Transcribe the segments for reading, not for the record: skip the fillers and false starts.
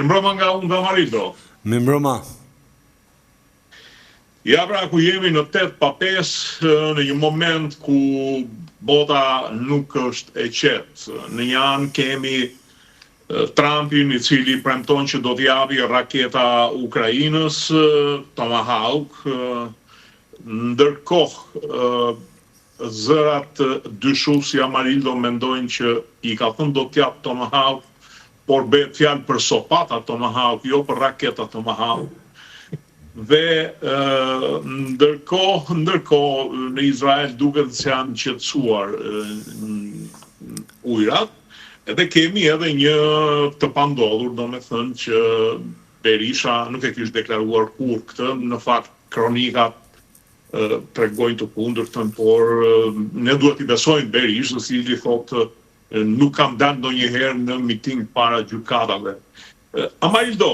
Mirëmbrëma nga unë dhe Marido. Mirëmbrëma. Ja pra ku jemi në 8:05 në një moment ku bota nuk është e qetë. Në një anë kemi Trumpin i cili premton që do t'japi raketa Ukrainës, Tomahawk, ndërkohë zërat dyshues si Amarildo mendojnë që i ka thënë do t'jap Tomahawk, por bëhet fjalë për sopata Tomahawk, jo për raketa Tomahawk. Dhe ndërkohë në Izrael duket se janë qetësuar ujrat, edhe kemi edhe një të pandodhur, domethënë që Berisha nuk e kishte deklaruar kur këtë, në fakt kronikat tregojnë të kundërtën, por ne duhet i besojmë Berishës, i cili thotë nuk kam dalë ndonjëherë në miting para gjykatave. Amarildo,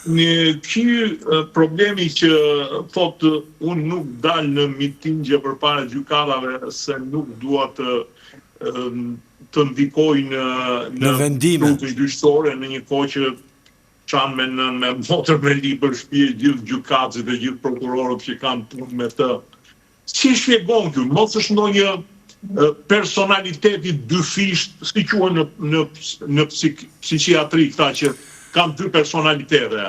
ky problemi që thotë unë nuk dal në mitingje përpara gjykatave se nuk dua të ndikojnë në vendime gjyqësore, në një kohë që çan me motor me libër shtëpi gjithë gjykatësit dhe gjithë prokurorët që kanë punë me të. Si shpjegon ky? Mos është ndonjë personaliteti dyfisht, si quhen në psikiatri këta që kanë dy personalitete.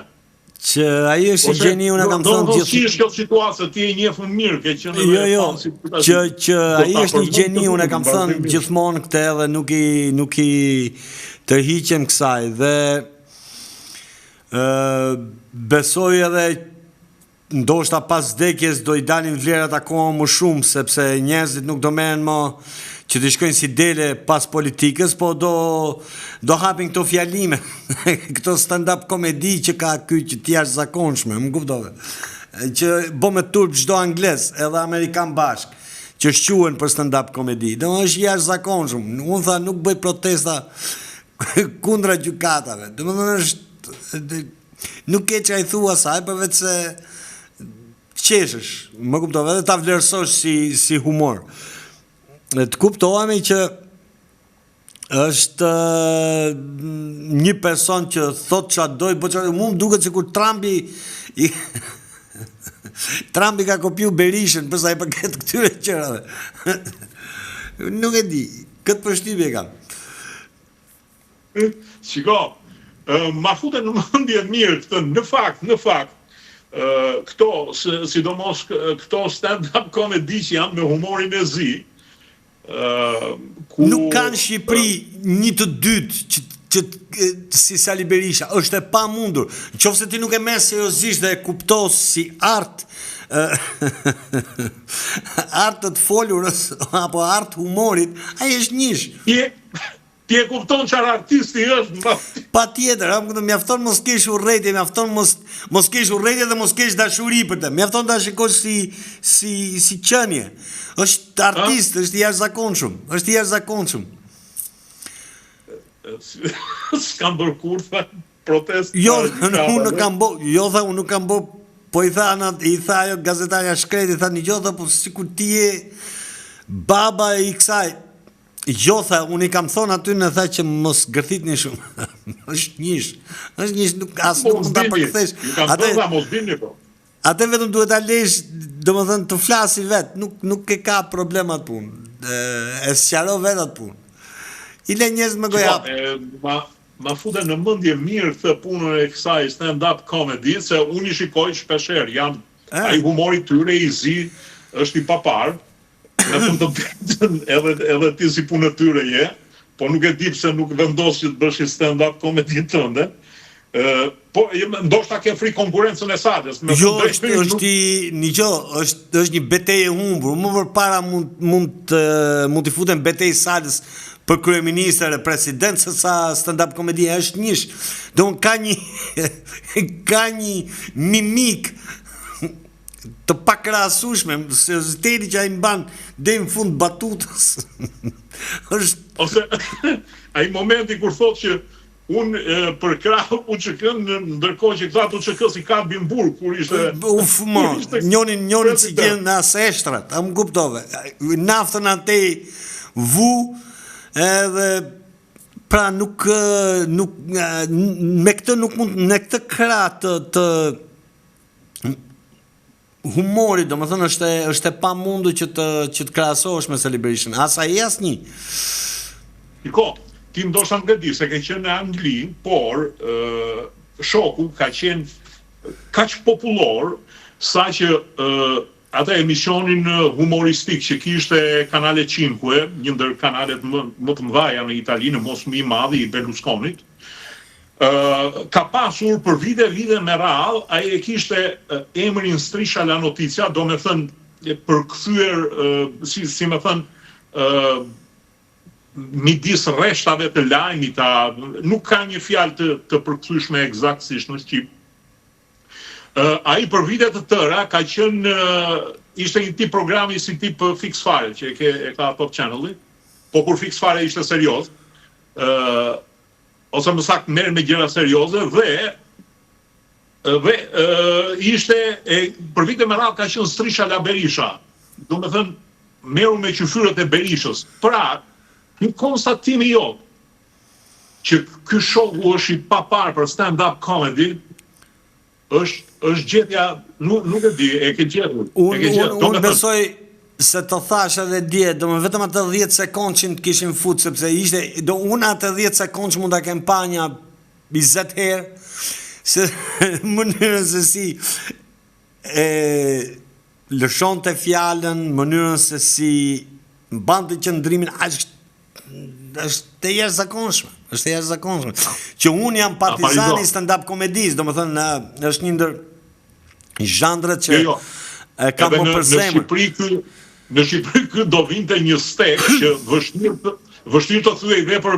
Që ai është i gjeniu, na kam thënë gjithë. Si është kjo situatë, ti e njeh më mirë ke qenë. Jo, që ai është i gjeniu, na kam thënë gjithmonë këtë, edhe nuk i tërhiqem kësaj dhe besoj edhe ndoshta pas vdekjes do i dalin vlerat akoma më shumë, sepse njerëzit nuk do merren më që të shkojnë si dele pas politikës, po do hapin këto fjalime, këto stand-up komedi që ka ky që të jashtëzakonshme, më kuptove. Që bo me turp çdo anglez, edhe amerikan bashk, që shquhen për stand-up komedi. Do është jashtëzakonshëm. Unë tha nuk bëj protesta kundra gjykatave. Domethënë është nuk ke çaj thua saj, përveç se qeshësh, më kuptove, edhe ta vlerësosh si humor. Të kuptohemi që është një person që thot çfarë doj, po çfarë mund duket sikur Trumpi ka kopju Berishën për sa i përket këtyre gjërave. Nuk e di, këtë përshtypje kam. Shiko, ma futen në mendje mirë këtë, në fakt, këto, sidomos këto stand-up komedi që janë me humorin e zi, nuk kanë Shqipëri një të dytë që si Sali Berisha, është e pa mundur. Nëse ti nuk e merr seriozisht dhe e kuptos si art të folurës apo art humorit, ai është njësh. Ti e kupton çfarë artisti është? Patjetër, mjafton mos kesh urrëtie, mjafton mos kesh urrëtie dhe mos kesh dashuri për të. Mjafton ta shikosh si qenie. Është artist, është i jashtëzakonshëm, është i jashtëzakonshëm. S'kam bërë kur protest. Jo, unë nuk kam bë, po i tha ajo gazetarja shkreti, tha një gjotha, po sikur ti je baba i kësaj. Jo, tha, unë i kam thonë aty në tha që mos gërthitni shumë. Është njësh, nuk mund ta përkthesh. Atë vetëm duhet ta lesh, domethënë të flasi vet, nuk e ka problem atë punë. E sqaro vet atë punë. I le njerëz me goja. Ma futen në mendje mirë këtë punën e kësaj stand-up comedy, se unë i shikoj shpeshherë, ai humori tyre i zi, është i papar. Në fund të vetën, edhe ti si punë tyre je, po nuk e di pse nuk vendos që të bësh stand-up comedy tënde. Po ndoshta ke frikë konkurrencën e Sadës. Jo, është një betejë e humbur. Më përpara mund të futen betejë Sadës për kryeministër e president se sa stand-up komedia është njësh. Do ka një mimik të pakrahasueshme, serioziteti që ai mban deri në fund batutës. Ose ai momenti kur thotë që unë për krahë UÇK, ndërkohë që këta UÇK si ka Bimburg, kur ishte... Njonin si gjenë në aseshtrat, a më kuptove. Naftën atej vu edhe Pra me këtë nuk mund, në këtë krah të humorit, domethënë është e pamundur që të krahasohesh me Sali Berishën. As ai asnjë. Ti ndoshta nuk e di se ke qenë në Angli, por shoku ka qenë kaq popullor saqë atë emisionin humoristik që kishte Kanale 5, një ndër kanalet më të mëdha në Itali, në mos më i madhi i Berlusconit, ka pasur për vite me radhë, ai e kishte emrin Striscia la Notizia, do me thënë përkthyer, si me thënë, midis rreshtave të lajmit, nuk ka një fjalë të përkthyeshme eksaktësisht në shqip. Ai për vite të tëra ka qenë, ishte një tip programi si tip Fix Fare, që e ka Top Channel-i, po kur Fix Fare ishte serioz, ose më saktë merr me gjëra serioze dhe ishte për vite me radhë ka qenë Striscia la Berisha, do me thënë merru me qyfyrët e Berishës. Pra, një konstatim i jot që ky shoku është i papar për stand-up comedy është gjetja, nuk e di, e ke gjetur. Unë besoj se të thash edhe dje, do me vetëm atë 10 sekondë të kishin fut, sepse ishte, unë atë 10 sekondë mund ta kem pa një 20 herë, se mënyrën se si lëshon të fjallën, mënyrën se si mbante qëndrimin, është të jashtëzakonshme. Që unë jam partizani stand-up komedis, do më thënë, është një ndër zhandret që kam më për zemër. Në Shqipëri ky do vinte një stek që vështirë të thyej dhe për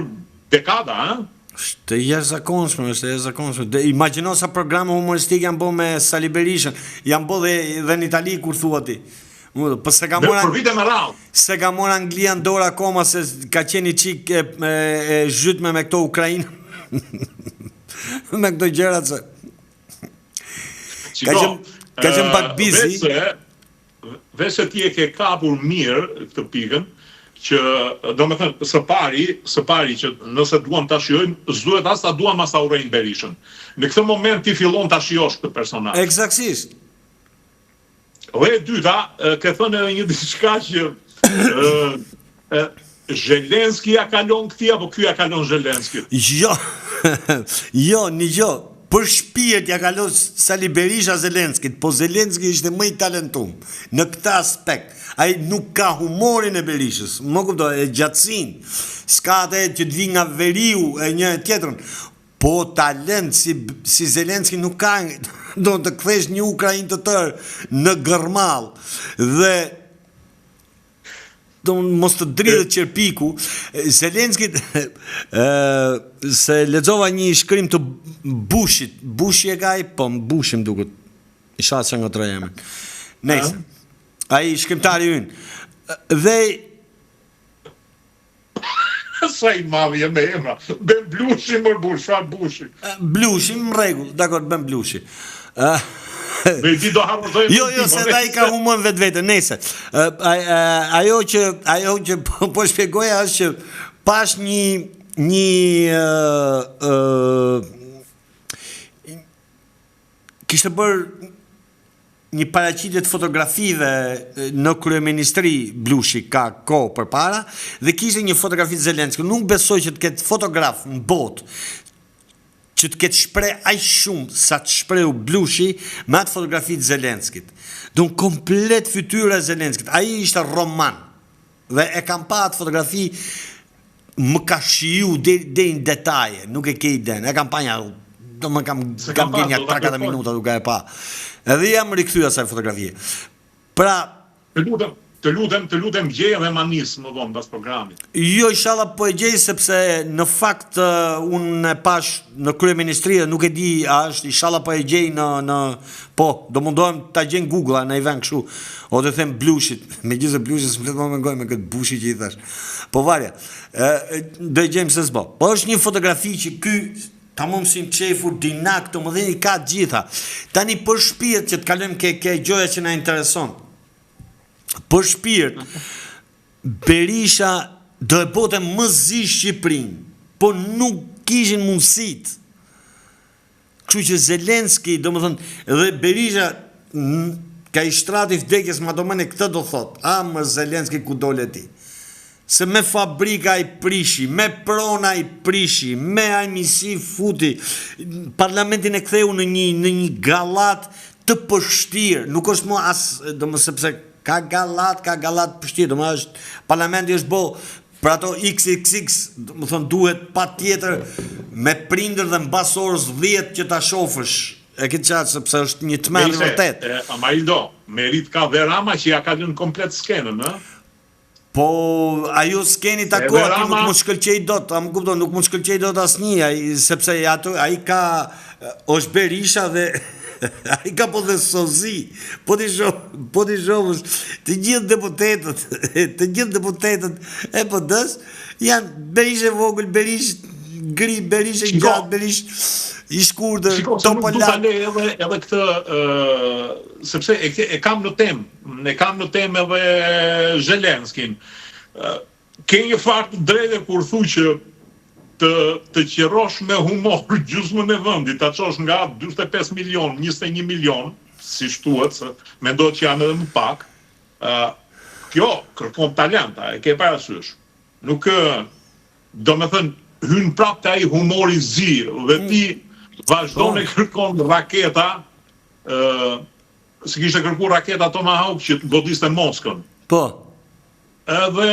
dekada, Është jashtëzakonshme. Imagjino sa programe humoristik janë bërë me Sali Berishën, janë bërë dhe në Itali kur thua ti. Po se ka mora Anglia në dorë akoma se ka qenë i çik e zhytme me këto Ukrainë. Me këto gjërat se ka qenë pak busy. Vese ti e ke kapur mirë këtë pikën, që do me thënë së pari që nëse duam ta shijojmë, s'duhet as ta duam as ta urrejmë Berishën. Në këtë moment ti fillon ta shijosh këtë personazh. Eksaktësisht. Dhe e dyta, ke thënë edhe një diçka që Zelenski ja kalon këti, apo ky ja kalon Zelenski? Jo, një gjë. Për shpirt ja kalon Sali Berisha Zelenskit, po Zelenski ishte më i talentuar në këtë aspekt. Ai nuk ka humorin e Berishës, më kuptoj, e gjatësinë. S'ka atë që të vi nga veriu e një tjetrën. Po talent si Zelenski nuk ka, do të kthesh një Ukrainë të tërë në gërmall dhe do mos të dridhet qerpiku. Zelenski se lexova një shkrim të Bushit. Bushi e ka ai, po Bushim duket. I shaq nga trajemi. Nëse ai shkrimtari ynë. Dhe sa i madhi e me emra. Ben Blushi, mër Bush, fa Bushi. Blushi, më rregull, dakor, Ben Blushi. Me di do harrozojmë. Jo, se da i ka humor vetë, nëse. Ajo që po shpjegoja është që pash kishte bërë një paraqitje të fotografive në kryeministri, Blushi ka kohë përpara, dhe kishte një fotografi të Zelenskit. Nuk besoj që të ketë fotograf në botë që të ketë shpreh aq shumë sa të shprehu Blushi me atë fotografi të Zelenskit. Don komplet fytyra e Zelenskit. Ai ishte roman. Dhe e kam pa atë fotografi, më ka shiju deri në detaje, nuk e ke iden. E kam pa kam gjenja 3-4 minuta duke e pa. Edhe jam rikthyer asaj fotografie. Pra, të lutem gjej edhe manis më vonë pas programit. Jo, inshallah po e gjej, sepse në fakt unë e pash në kryeministri, nuk e di a është, inshallah po e gjej po, do mundohem ta gjej në Google në event kështu, o të them Blushit, megjithëse Blushi s'më flet më mengoj me këtë Bushi që i thash. Po varja, do e gjejmë se s'bo. Po është një fotografi që ky tamam si qefur, dinak, të më dheni ka gjitha. Tani për shpirt që të kalojmë ke gjoja që na intereson. Për shpirt, Berisha do e bote më zi Shqipërinë. po nuk kishin mundësit. Kështu që Zelenski, do më thënë, dhe Berisha ka i shtrati vdekjes, ma do mëne këtë do thot, më Zelenski ku dole ti. Se me fabrika i prishi, me prona i prishi, me ajmisi futi, parlamentin e ktheu në një galat të pështirë, nuk është më asë, do më sepse ka galat pështirë, do më është, parlamenti është bo, për ato XXX, më thënë, duhet pa tjetër me prindër dhe mbas orës 10 që ta shofësh. E këtë qatë, sepse është një të mërë vërtet. Amarildo, merit ka dhe Rama që ja ka dhënë komplet skenën, në? Po, ajo skeni takohet, nuk më shkëlqej dot, a më kupton, nuk më shkëlqej dot asnjë, sepse ai ka, është Berisha dhe ai ka po dhe sozi, po t'i shohësh, të gjithë deputetët e PD-s janë Berisha e vogël, Berisha gri, Berisha e gjatë, Berisha i shkurtër, topolat. Edhe këtë, sepse e kam në temë edhe Zelenskin. Ke një fakt drejtë kur thu që të qirosh me humor gjysmën e vendit, ta çosh nga 45 milion, 21 milion, si thuhet, se mendoj që janë edhe më pak. Kjo kërkon talent, e ke parasysh. Nuk do me thënë, hyn prap të ai humori zi, dhe ti vazhdo me kërkon raketa, si kishte kërku raketa Tomahawk që të godiste Moskën. Po. Edhe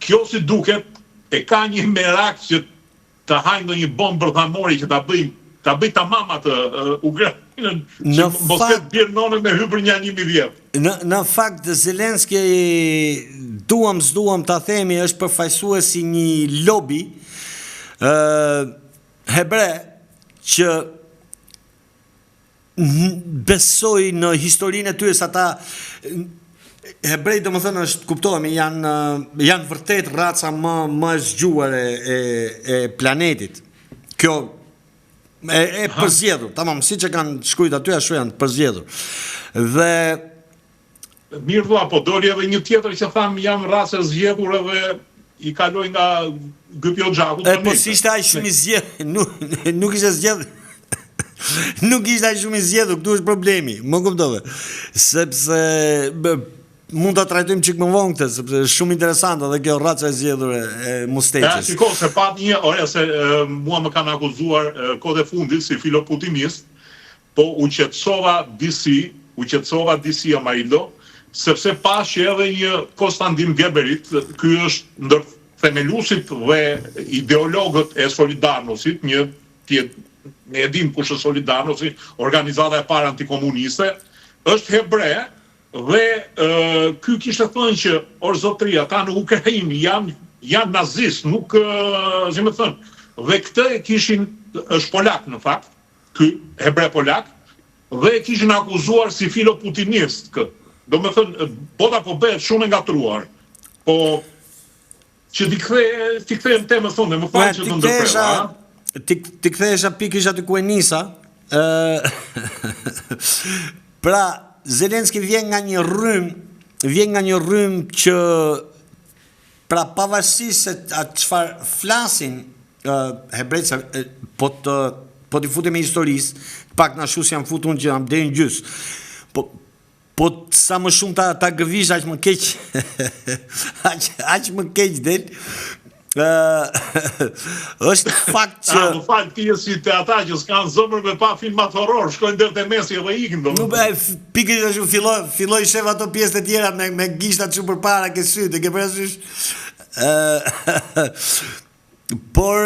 kjo si duket, e ka një merak që të hajnë në një bombë bërthamori që ta bëj tamam atë Ukrainën, që mos ketë bjerë nonën me hypër një 1010. Në fakt, Zelenski, s'duam ta themi, është përfaqësues si një lobby hebre që besoj në historinë e tyre, sa ta hebrej, do më thënë, është kuptohemi, janë vërtet raca më zgjuar e planetit. Kjo e përzjedhur, tamam, si që kanë shkrujt aty, ashtu janë përzjedhur. Dhe mirë vëlla, po doli edhe një tjetër që thamë janë race zgjedhur edhe i kaloj nga Gypjo Gjaku. Po si ishte ai shumë i zgjedhur, nuk ishte zgjedhur. Nuk ishte ai shumë i zgjedhur, këtu është problemi, më kuptove. Sepse mund ta trajtojmë çik më vonë këtë, sepse është shumë interesante edhe kjo raca e zgjedhur e Musteqës. Shiko, se pat një, se mua më kanë akuzuar kohët e fundit si filoputinist, po u qetësova disi Amarildo, sepse pash që edhe një Konstantin Geberit, ky është ndër themeluesit dhe ideologët e Solidarnosit, ne e dim kush është Solidarnosi, organizata e parë antikomuniste, është hebre. Dhe ky kishte thënë që zotëria, ata në Ukrainë janë nazist, nuk, si më thënë, dhe këtë kishin, është polak në fakt, ky hebre polak, dhe kishin akuzuar si filoputinist këtë. Do me thënë, bota po bëhet shumë e ngatruar, po që ti kthejmë temë thonë, më falë që të ndërpreva. Ti kthehesha pikërisht aty ku e nisa, pra, Zelenski vjen nga një rrym që pra pavarësisht se atë çfarë flasin hebrejtë, po t'i futem me historisë, pak na shus jam futur që jam deri në gjys. Po sa më shumë ta gëvish aq më keq, aq më keq del. Është fakt që më fal ti si te ata që s'kan zëmër me pa filmat horror, shkojnë deri te mesi edhe ikin domethënë. Pikërisht ashtu filloi shef ato pjesët e tjera me gishtat shumë përpara ke sytë, ke parasysh. Por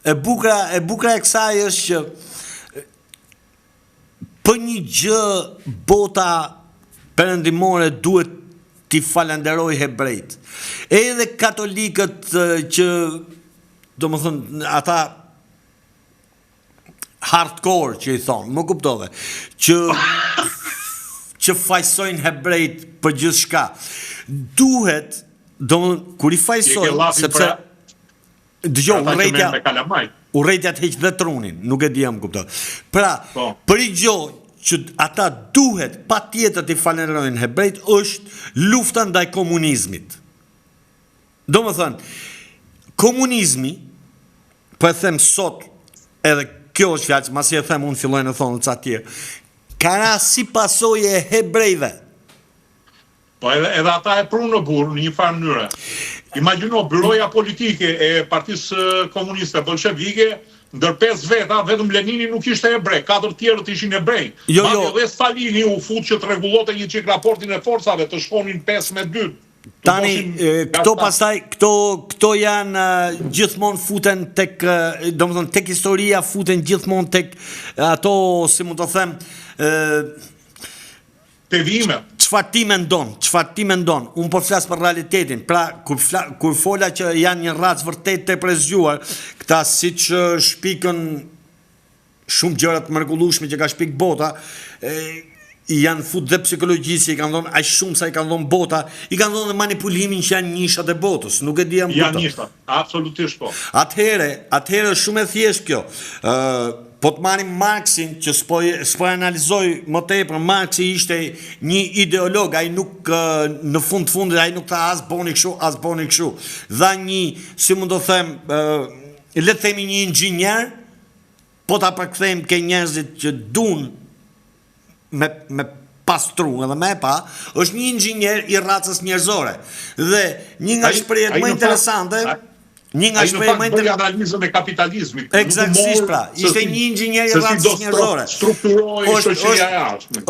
e bukra e kësaj është që për një gjë bota perëndimore duhet t'i falenderoj hebrejt. Edhe katolikët që, do më thënë, ata hardcore që i thonë, më kuptove, që fajsojnë hebrejt për gjithë shka. Duhet, do më thënë, kur i fajsojnë, sepse, dëgjo, urrejtja të heqë dhe trunin, nuk e di jam kuptove. Pra, për i gjoj, që ata duhet pa tjetër t'i falenderojnë hebrejt, është lufta ndaj komunizmit. Do më thënë, komunizmi, po e them sot, edhe kjo është fjalë, masi e them unë fillojnë e thonë ca tjerë, ka ra si pasojë e hebrejve. Po edhe ata e prunë në burë në një farë mënyre. Imagjino byroja politike e Partisë Komuniste Bolshevike, ndër 5 veta, vetëm Lenini nuk ishte hebrej, 4 tjerët ishin hebrej. Madje dhe Stalini u fut që të rregullote një çik raportin e forcave, të shkonin 5-2. Tani, këto pastaj, këto janë gjithmonë futen tek, domethënë tek historia futen gjithmonë tek ato, si mund të them, tevime. Çfarë ti mendon? Unë po flas për realitetin. Pra, kur fola që janë një racë vërtet të prezjuar, këta siç shpikën shumë gjëra të mrekullueshme që ka shpik bota, janë fut dhe psikologjisë, i kanë dhënë aq shumë sa i kanë dhënë bota, i kanë dhënë manipulimin që janë nishat e botës. Nuk e di jam janë nishat, absolutisht po. Atëherë shumë e thjeshtë kjo. Po të marim Marxin, që s'po analizoj më tepër, Marxi ishte një ideolog, ai nuk në fundit ai nuk tha as boni kështu, as boni kështu. Dha një, si mund të them, le të themi një inxhinier, po ta përkthejmë ke njerëzit që duan me pastru edhe me pa, është një inxhinier i racës njerëzore. Dhe një nga shprehjet më interesante, bëj analizën e kapitalizmit. Eksaktësisht pra, ishte një inxhinier i racës njerëzore. Strukturoi shoqëria e jashtme.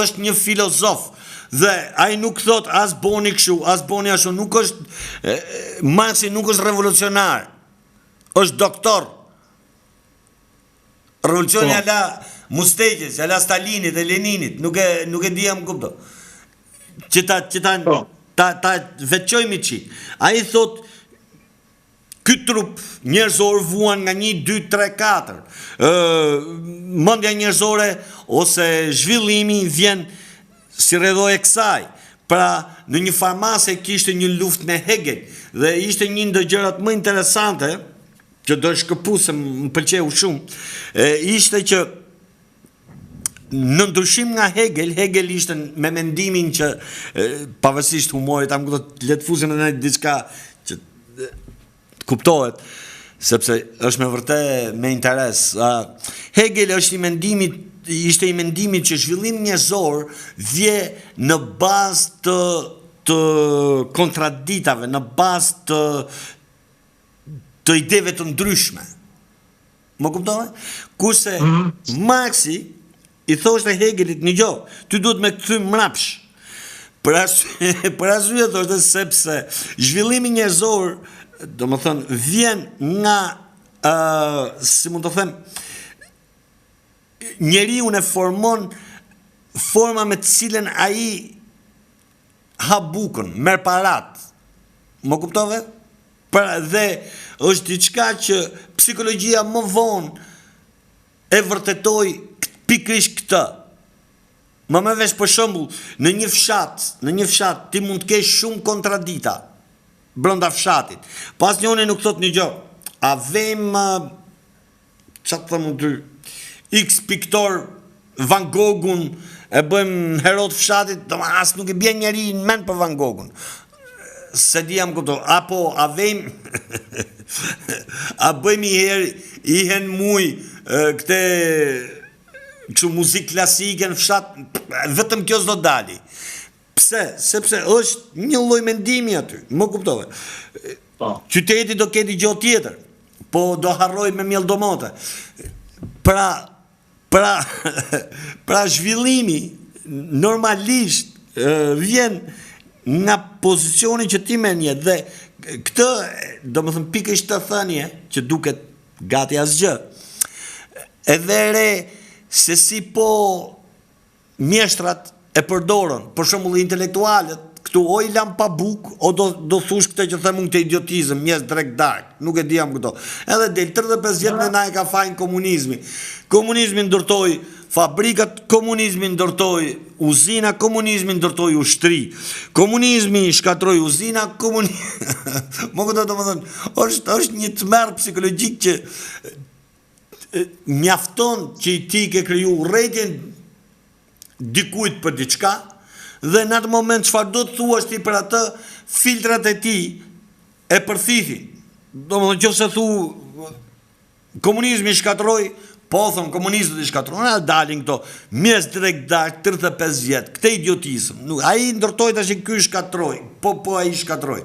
Është një filozof. Dhe ai nuk thot as boni kështu, as boni ashtu, nuk është Marxi nuk është revolucionar. Është doktor. Revolucioni ala Mustekës, ala Stalinit dhe Leninit, nuk e di jam kupto. Që ta veçojmë çik. Ai thot ky trup njerëzor vuan nga 1, 2, 3, 4. Mendja njerëzore ose zhvillimi vjen si rrjedhoi e kësaj. Pra, në një farmase kishte një luftë me Hegel dhe ishte një ndër gjërat më interesante që do shkëpusem, më pëlqeu shumë, ishte që në ndryshim nga Hegel ishte me mendimin që pavarësisht humorit, am kuptoj le të fuzim në diçka që kuptohet, sepse është me vërtet me interes. Hegel ishte i mendimit që zhvillimi njerëzor vje në bazë të kontraditave, në bazë të ideve të ndryshme. Më kuptove? Kurse Marxi i thoshte Hegelit një gjë, ty duhet me kthym mrapsh. Për arsye thoshte sepse zhvillimi njerëzor, domethënë vjen nga si mund të them, njeriu e formon forma me të cilën ai ha bukën, merr parat. Më kuptove? Dhe është diçka që psikologjia më vonë e vërtetoi pikërisht këtë. Më vesh për shembull, në një fshat ti mund të kesh shumë kontradita brenda fshatit. Pas njëri nuk thot një gjë. A vem çfarë them ty? X piktor Van Goghun e bëjmë hero të fshatit, as nuk e bie njeri në mend për Van Goghun. Se di jam këto, apo a vejmë, a bëjmë i hen muj këte që muzik klasike në fshat, vetëm kjo s'do dali. Pse? Sepse është një lloj mendimi aty, më kuptove. Qyteti do keti gjë tjetër, po do harroj me mjell domote. Pra zhvillimi normalisht vjen nga pozicioni që ti merr një dhe këtë, domethënë pikërisht të thënie që duket gati asgjë. Edhe re se si po mjeshtrat e përdorën, për shembull intelektualët, këtu o i lam pa buk, o do thush këtë që them unë të idiotizëm, mjes drek dark, nuk e di jam këto. Edhe del 35 vjet me na e ka fajin komunizmi. Komunizmi ndërtoi fabrikat, komunizmi ndërtoi uzina, komunizmi ndërtoi ushtri. Komunizmi shkatroi uzina, Më këto domethënë, është një tmerr psikologjik që mjafton që ti ke kriju urrëtitjen dikujt për diçka dhe në atë moment çfarë do të thuash ti për atë, filtrat e tij e përthithin. domethënë nëse thu komunizmi shkatroi, po thon komunistët i shkatrojnë, dalin këto mes drejt dark 35 vjet. Këtë idiotizëm. Nuk ai ndërtoi tash ky shkatroi. Po ai shkatroi.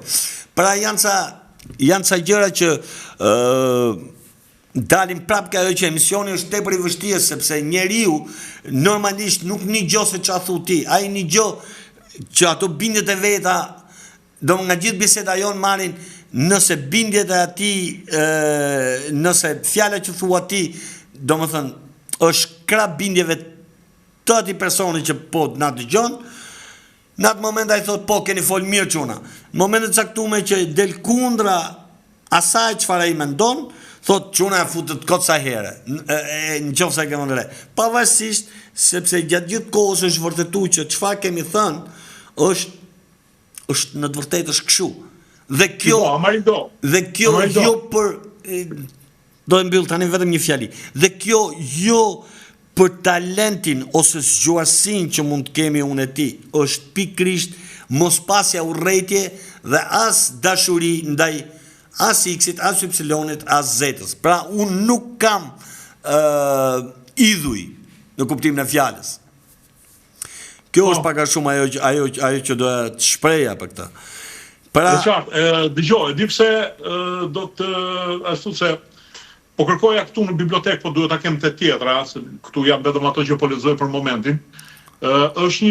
Pra janë ca gjëra që dalin prapë ka ajo që emisioni është tepër i vështirë sepse njeriu normalisht nuk ngjo se ç'a thu ti. Ai ngjo që ato bindjet e veta, do nga gjithë biseda jon marrin nëse bindjet e atij, nëse fjala që thua ti, do më thënë, është krap bindjeve të ati personi që po na dëgjon, në atë moment ai thot po keni fol mirë çuna. Në momentet caktuar që del kundra asaj çfarë ai mendon, thot çuna e futet kot sa herë. Nëse e kemi re. Pavarësisht sepse gjatë gjithë kohës është vërtetuar që çfarë kemi thënë është në të vërtetë është kështu. Dhe kjo jo për do e mbyll tani vetëm një fjali. Dhe kjo jo për talentin ose zgjuarsinë që mund të kemi unë e ti, është pikrisht mos pasja urrëtie dhe as dashuri ndaj as X-it, as Y-it, as Z-s. Pra unë nuk kam idhuj në kuptimin e fjalës. Kjo është pak a shumë ajo që doja të shpreja për këtë. Pra dëgjoj, di pse do të ashtu se po kërkoja këtu në bibliotekë, po duhet ta kem te tjetra, se këtu jam vetëm ato që po lexoj për momentin. Është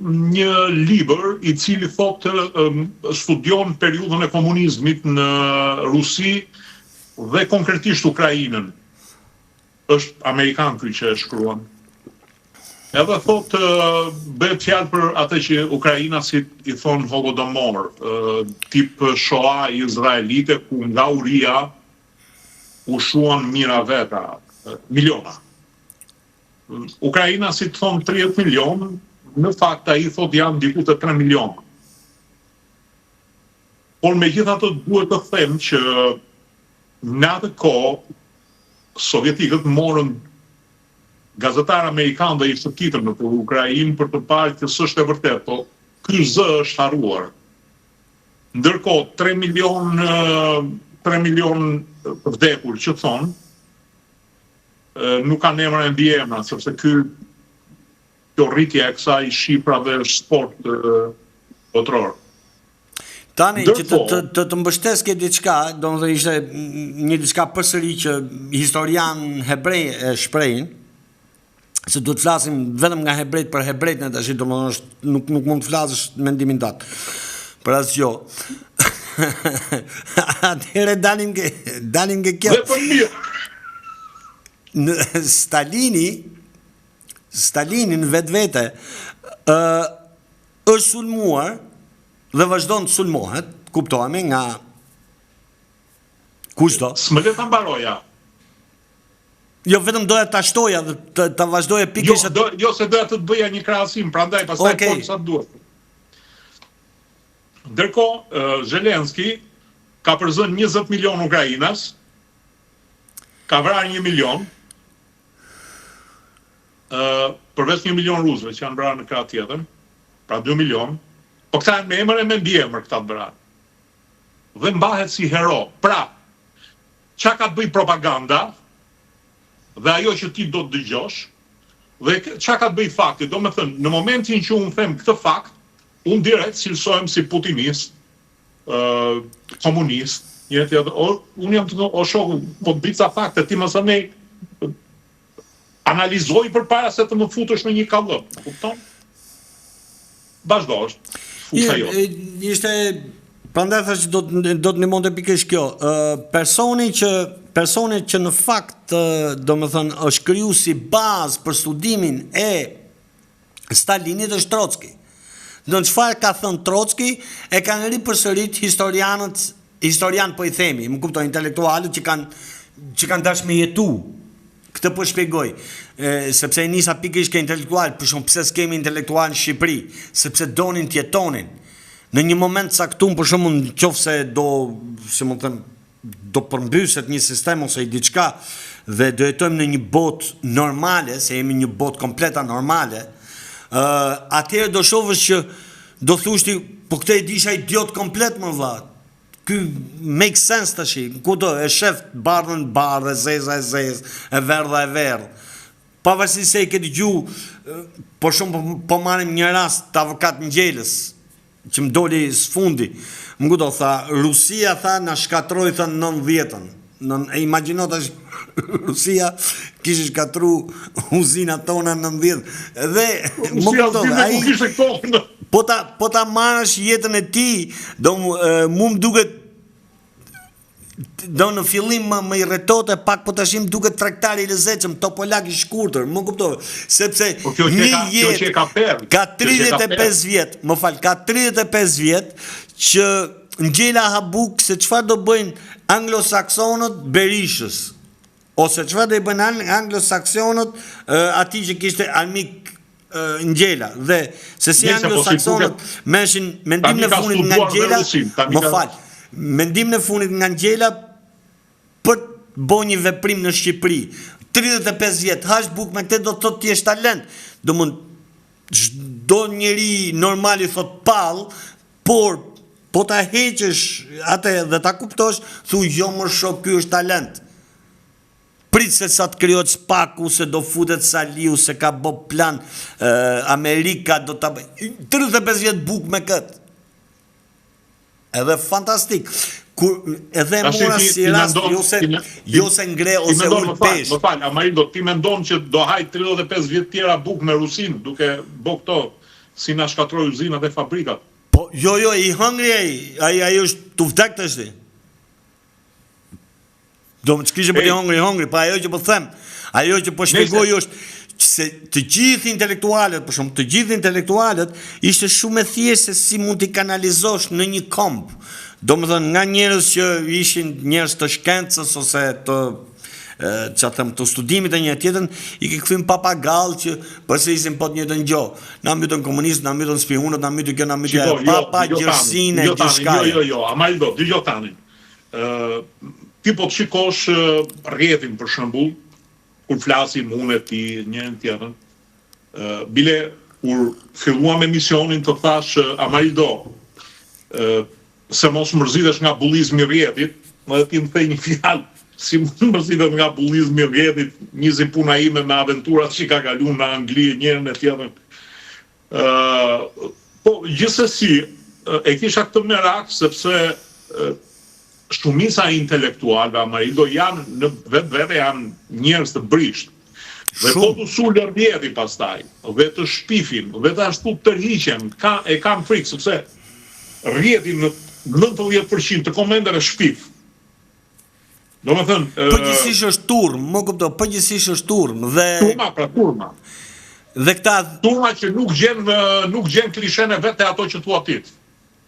një libër i cili thotë studion periudhën e komunizmit në Rusi dhe konkretisht Ukrainën. Është amerikan ky që e shkruan. Edhe thotë bëhet fjalë për atë që ukrainasit i thon Holodomor, tip shoa izraelite ku nga uria u shuan mira veta, miliona. Ukraina si të thonë 30 milion, në fakt ai thot janë diku të 3 milion. Por megjithatë duhet të them që në atë kohë sovjetikët morën gazetar amerikan dhe i shkitër në Ukrainë për të parë që s'është e vërtetë, po ky zë është harruar. Ndërkohë 3 milion vdekur që thonë, nuk kanë emra e mbi emra, sepse kjo rritje e kësaj shifrave është sport botror. Tani, që të mbështes ke diçka, do më dhe ishte një diçka përsëri që historian hebrej e shprejnë, se duhet të flasim vetëm nga hebrejt për hebrejt në të ashtë, do më dhe nuk mund të flasësh mendimin tatë. Për asë jo. Atëhere dalim ke kjo. Dhe për mirë. Stalini në vetë është sulmuar dhe vazhdon të sulmohet, kuptohemi nga kushto. S'më le ta mbaroja. Jo, vetëm doja ta shtoja dhe ta vazhdoja pikërisht. Jo, se doja të bëja një krahasim, prandaj pastaj fol sa duhet. Ndërkohë, Zelenski ka përzën 20 milion Ukrainas, ka vrarë 1 milion, përveç 1 milion rusëve që janë vrarë në krah tjetër, pra 2 milion, po këta janë me emër e me mbiemër këta të vrarë. Dhe mbahet si hero. Pra, çka ka të bëj propaganda, dhe ajo që ti do të dëgjosh, dhe çka ka të bëj fakti, do me thënë, në momentin që unë them këtë fakt, unë direkt cilësohem si putinist, komunist, unë jam të o shoku, po të bica fakte, ti më sënej analizoj për para se të më futësh në një kallëp, kupton? Bashdo është, futa jo. Ishte, prandaj thash do të ndihmonte pikërisht kjo, personi që në fakt, do më thënë, është kriju si bazë për studimin e Stalinit është Trotski. Në çfarë ka thënë Trotski, e kanë ripërsërit historian po i themi, më kupton, intelektualët që kanë dashur me jetu. Këtë po shpjegoj, sepse e nisa pikërisht ke intelektual, për shumë pse s'kemi intelektual në Shqipëri, sepse donin të jetonin. Në një moment caktuar, për shumë nëse do përmbyset një sistem ose i diçka dhe do jetojmë në një botë normale, se jemi një botë kompleta normale, atëherë do shohësh që do thoshti, po këtë e disha idiot komplet më vlla. ky make sense tash. Kudo e shef bardhën bardhë, zeza e zezë, e verdha e verdhë. Pavarësisht se e ke dëgju, por shumë po marrim një rast të avokat Ngjelës, që më doli sfundi. Më kudo, tha, Rusia, tha, na shkatroi, tha, 90-ën. E imagjino tash Rusia kishte shkatru uzinat tona në 90. Dhe më kupton, ai po ta marrësh jetën e tij, mu më duket do në fillim më i rretote pak, po tashim duket tregtar i lezetshëm, topolak i shkurtër, më kuptove, sepse një jetë ka 35 vjet, më fal, ka 35 vjet që Ngjela Habuk se çfarë do bëjnë anglosaksonët Berishës, ose çfarë do i bëjnë anglosaksonët atij që kishte armik Ngjela, dhe se si anglosaksonët meshin mendim në fundit nga Ngjela, më fal, mendim në fundit nga Ngjela për të bënë një veprim në Shqipëri. 35 vjet, hash buk me këtë do të thotë ti je talent. Domthon çdo njeri normal i thot pall, por po ta heqësh atë dhe ta kuptosh, thuj jo më shok, ky është talent. Prit se sa të krijohet Spaku, se do futet Saliu, se ka bë plan Amerika do ta bëj. 35 vjet buk me këtë. Edhe fantastik. Edhe mora si rast, jo se ngre ose ul pesh. Më fal, Amarindo, ti mendon që do haj 35 vjet tjera buk me Rusin, duke bë këto si na shkatroi uzinat e fabrikat. Po, jo, i hëngri ai është të vdek të shti. Do më që kishe për të hëngri, pa ajo që po them, ajo që po shpjegoj është se të gjithë intelektualet, për shumë, të gjithë intelektualet, ishte shumë e thjeshtë se si mund t'i kanalizosh në një komp. Do më thënë, nga njerëz që ishin njerëz të shkencës, ose të studimit e një tjetën, i ke këthim papagall që përse isim po të njëtën gjo. Na mytën komunist, na mytën spionët, na mytën kjo, na mytën papa, gjërësine, gjëshkaje. Jo, Amarindo, dy tani. Ti po të shikosh rrjetin për shembull, kur flasim unë e ti njën tjetën, bile kur filluam emisionin të thash Amarindo, se mos mërzitesh nga bullizmi i rrjetit, më dhe ti më thej një fjalë, si më mërzitët nga bullizmi i rrjetit, njëzim puna ime me aventurat që ka kalu në Angli njërën e tjetën. Po, gjithsesi, e kisha këtë merak, sepse shumica intelektualve, Amarindo, janë në vetë janë njerëz të brisht. Dhe po të sulë rrjeti pastaj, dhe të shpifin, dhe të ashtu të tërhiqen, e kam frikë, sepse rrjeti në 90% të komendeve shpif. Do me thënë... Përgjësish është turm, më kupto, përgjësish është turm, dhe... Turma. Dhe këta... Turma që nuk gjen klishene vete ato që thua ti.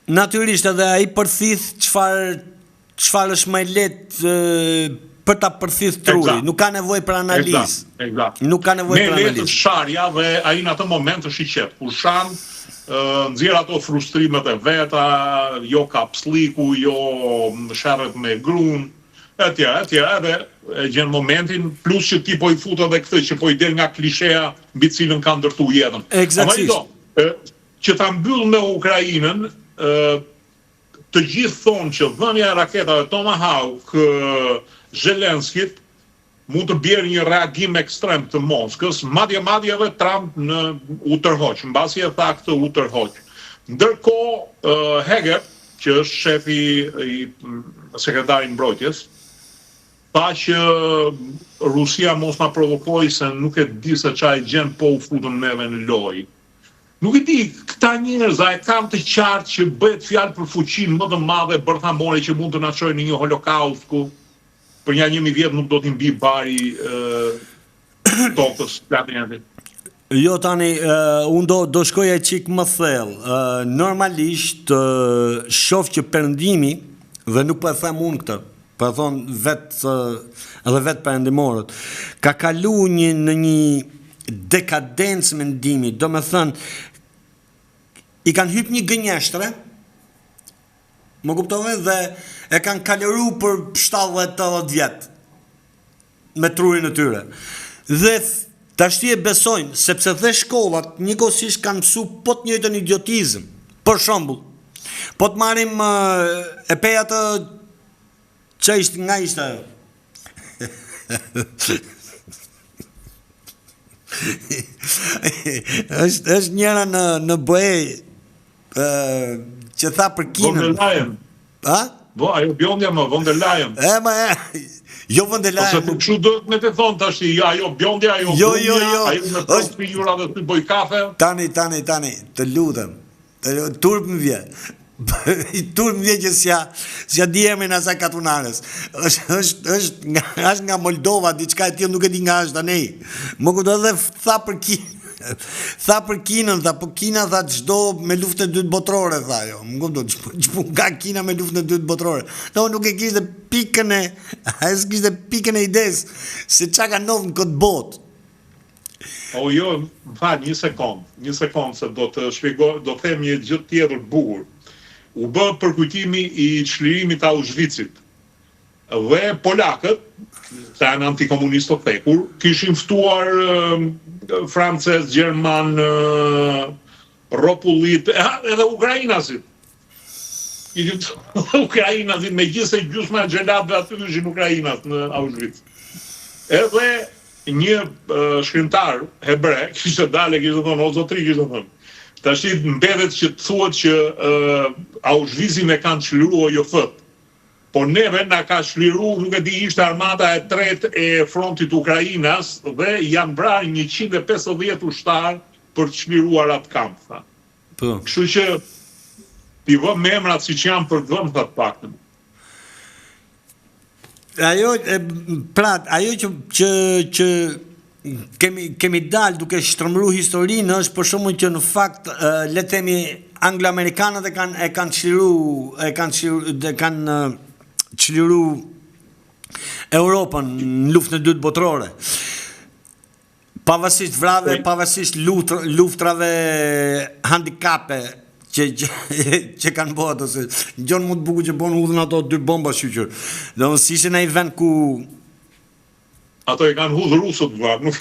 Natyrisht, edhe ai përthith çfarë është më lehtë për ta përthith truri, nuk ka nevojë për analizë. Eksakt. Nuk ka nevojë për analizë. Me letë sharja dhe ai në atë moment është i qetë. Kur shan, nxjerr ato frustrimet e veta, jo kapsliku, jo sherret me grun, etj, edhe e gjen momentin, plus që ti po i fut edhe këtë që po i del nga klisheja mbi cilën ka ndërtu jetën. Eksaktësisht. Që ta mbyll me Ukrainën, të gjithë thonë që dhënia e raketave Tomahawk Zelenskit mund të bjerë një reagim ekstrem të Moskës, madje edhe Trump u tërhoq, mbasi e tha këtë u tërhoq. Ndërkohë Heger, që është shefi i sekretarit mbrojtjes, tha që Rusia mos na provokoj se nuk e di se çfarë gjen po u futëm neve në lojë. Nuk e di, këta njerëz a e kam të qartë që bëhet fjalë për fuqinë më të madhe bërthamore që mund të na çojë në një holokaust ku për një 1000 vjet nuk do t'i mbi bari tokës planetit. Jo tani, unë do shkoja qik më thellë. Normalisht, shoh që perëndimi, dhe nuk po e them unë këtë, po e thon vetë perëndimorët, ka kalu në një dekadencë mendimi, do me thënë, i kanë hyp një gënjeshtre, më kuptove, dhe e kanë kaleru për 70-80 vjetë, me trurin e tyre. Dhe tashti e besojnë, sepse dhe shkollat njëkohësisht kanë mësu po të njëjtën idiotizëm. Për shembull, Po të marim e peja të që ishtë nga ishte është njëra në bëj që tha për Kinën. Von der Leyen. A? Ajo bjondja më, Von der Leyen. Jo Von der Leyen. Ose për kështu duhet me të thonë tash, ajo bjondja, ajo brunja, ajo me postë pijura dhe të boj kafe. Tani, të lutem. Turp më vje. Turp më vje që s'ja di emrin asaj katunarës. Është nga Moldova, diçka e tillë nuk e di nga është tani. Më kupton dhe tha për Kinën. Tha për Kinën, po Kina tha çdo me luftën e dytë botërore, tha jo. Më kupton, ç'pun ka Kina me luftën e dytë botërore. No, nuk e kishte pikën e ides se çka ka ndodhur në këtë botë. O jo, më fal, një sekond se do të shpjegoj, do të them një gjë tjetër bukur. U bë përkujtimi i çlirimit të Auschwitzit. Dhe polakët, ta janë antikomunistët thekur, kishin ftuar francez, gjerman, ropullit, edhe ukrainasit. Ukrainasit, me gjithse gjysma gjelatëve aty ishin ukrainat në Auschwitz. Edhe një shkrimtar hebre kishte dalë, kishte thonë, o zotri, kishte thonë, tash mbetet që të thuhet që Auschwitzin e kanë çliruar jo fët. Po neve na ka shliru, nuk e di, ishte armata e tretë e frontit Ukrainas dhe janë vrarë 150 ushtarë për të shliruar atë kamp, tha. Kështu që t'i vëm emrat si që janë për dhëm, tha të paktën. Ajo që kemi dalë duke shtrëmru historinë është për shkakun që në fakt le të themi anglo-amerikanët e kanë çliru Europën në luftën e dytë botërore. Pavarësisht vrave, pavarësisht luftrave handikape që kanë bëhet, ose gjon më të bukur që bën hudhën ato 2 bomba shqyqur. Do si ishte në një vend ku ato e kanë hudhë rusët vërë, nuk...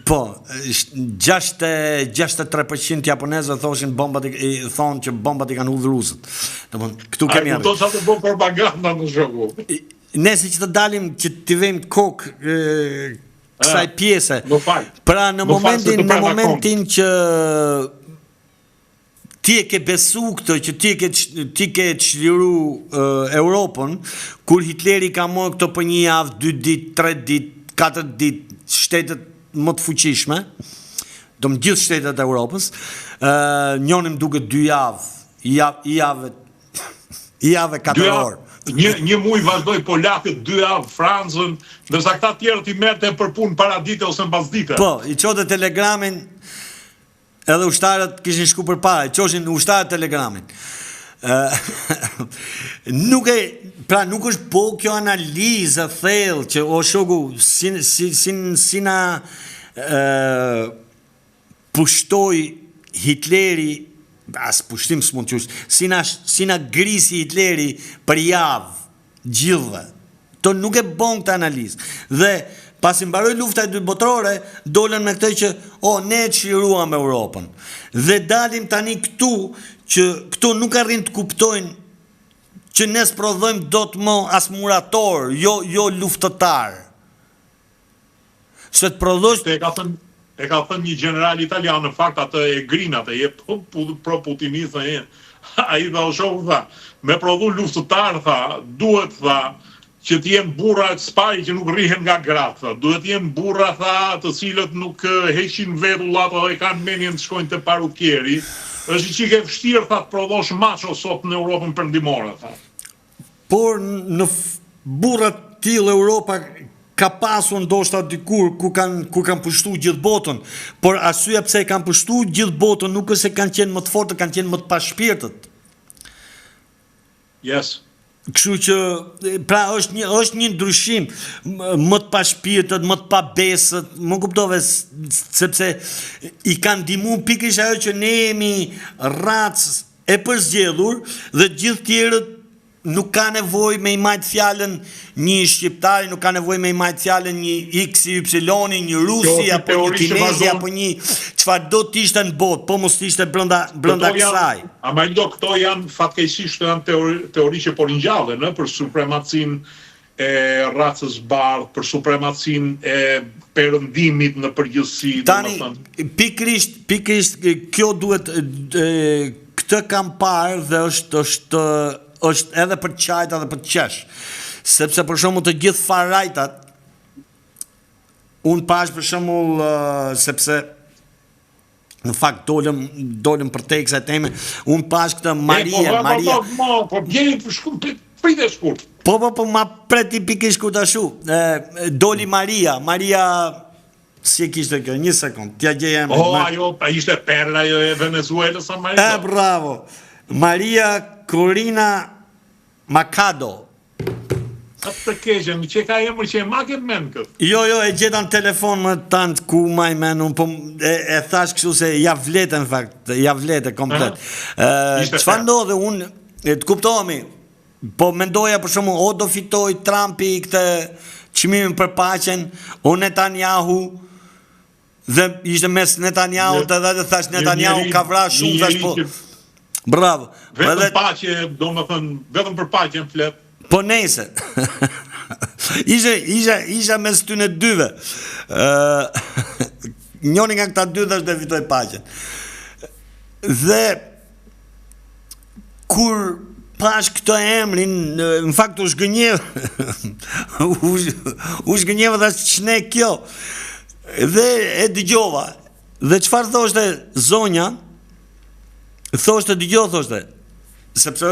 Po, 63% japonezëve thoshin thonë që bombat i kanë hudhë rusët. Këtu kemi arrit. A e sa të bën propaganda në shoku. Nese që të dalim, që t'i vejmë kokë kësaj pjese. Pra në momentin që ti e ke besu këtë, që ti ke çliru Europën, kur Hitleri ka marrë këto për 1 javë, 2 ditë, 3 ditë, 4 ditë, shtetet më të fuqishme, do më gjithë shtetet e Europës, njonim duke 2 javë, i javë 4 orë. Një muj vazhdoj Polakët, 2 javë Francën, ndërsa këta tjerë t'i merte për punë para dite ose mbas dite. Po, i qote telegramin, edhe ushtarët kishin shku për para, i qoshin ushtarët telegramin. Nuk është po kjo analizë thellë që o shoku si na pushtoi Hitleri, as pushtim s'mund të qesh, si na grisi Hitleri për javë gjithëve. To nuk e bën këtë analizë. Dhe pasi mbaroi lufta e dytë botërore, dolën me këtë që ne çliruam Europën. Dhe dalim tani këtu që këtu nuk arrin të kuptojnë që ne sprodhojmë dot më as murator, jo luftëtar. Se të prodhosh... E ka thënë një general italian, në fakt atë e grin, atë e pro-putinist, a i dha o shoku, tha, me prodhu luftëtar, tha, duhet, tha, që t'jenë burra të spari që nuk rrihen nga gratë, tha, duhet t'jenë burra, tha, të cilët nuk heqin vetullat dhe kanë menjen të shkojnë të parukjeri, është që ke vështirë, tha, të prodhosh macho sot në Europën perëndimore, tha. Por në burrat tillë Europa ka pasur ndoshta dikur ku kanë pushtu gjithë botën, por arsyeja pse e kanë pushtu gjithë botën nuk është se kanë qenë më të fortë, kanë qenë më të pashpirtët. Yes. Kështu që pra është një ndryshim, më të pashpirtët, më të pabesët, më kuptove sepse i kanë ndihmuar pikërisht ajo që ne jemi racë e përzgjedhur dhe gjithë tjerët nuk ka nevojë me i majt fjalën një shqiptari, nuk ka nevojë me i majt fjalën një XY, një rusi apo një kinezi apo një çfarë do të ishte në botë, po mos ishte brenda kësaj. Amajdo, këto janë fatkeqësisht janë teori që po ringjallen, për supremacinë e racës bardhë, për supremacinë e perëndimit në përgjithësi. Tani, pikrisht kjo duhet këtë kam parë dhe është edhe për qajt edhe për qesh. Sepse për shembull të gjithë far-rightat, unë pash për shembull sepse në fakt dolëm për teksa teme, unë pash këtë Maria. Po gjeni pritë shkurt. Po ma preti pikërisht ku tashu. Doli Maria si e kishte kjo, një sekund, t'ja gjeja emrin. Ajo, ishte perla e Venezuelës, Maria. Bravo. Maria Corina Machado. Të keqen, që ka emër që e ma ke men këtë? Jo, e gjeta në telefon më tant ku ma i men, unë po e thash kështu se ja vlete në fakt, ja vlete komplet. Çfarë ndodhe unë, të kuptohemi, po mendoja për shumë, o do fitoj Trumpi këtë çmimin për paqen, o Netanyahu, dhe ishte mes Netanyahu të dhe thash Netanyahu ka vrarë shumë, thash po. Bravo. Vetëm paqe, do më thënë, vetëm për paqen flet. Po nejse. Isha mes ty në dyve. Njoni nga këta dy dhe është dhe fitoj paqen. Dhe kur pash këto emrin, në fakt u shgënjevë. U shgënjevë dhe që ne kjo. Dhe e dëgjova. Dhe çfarë thoshte zonja? Thoshte dëgjoj, thoshte. Sepse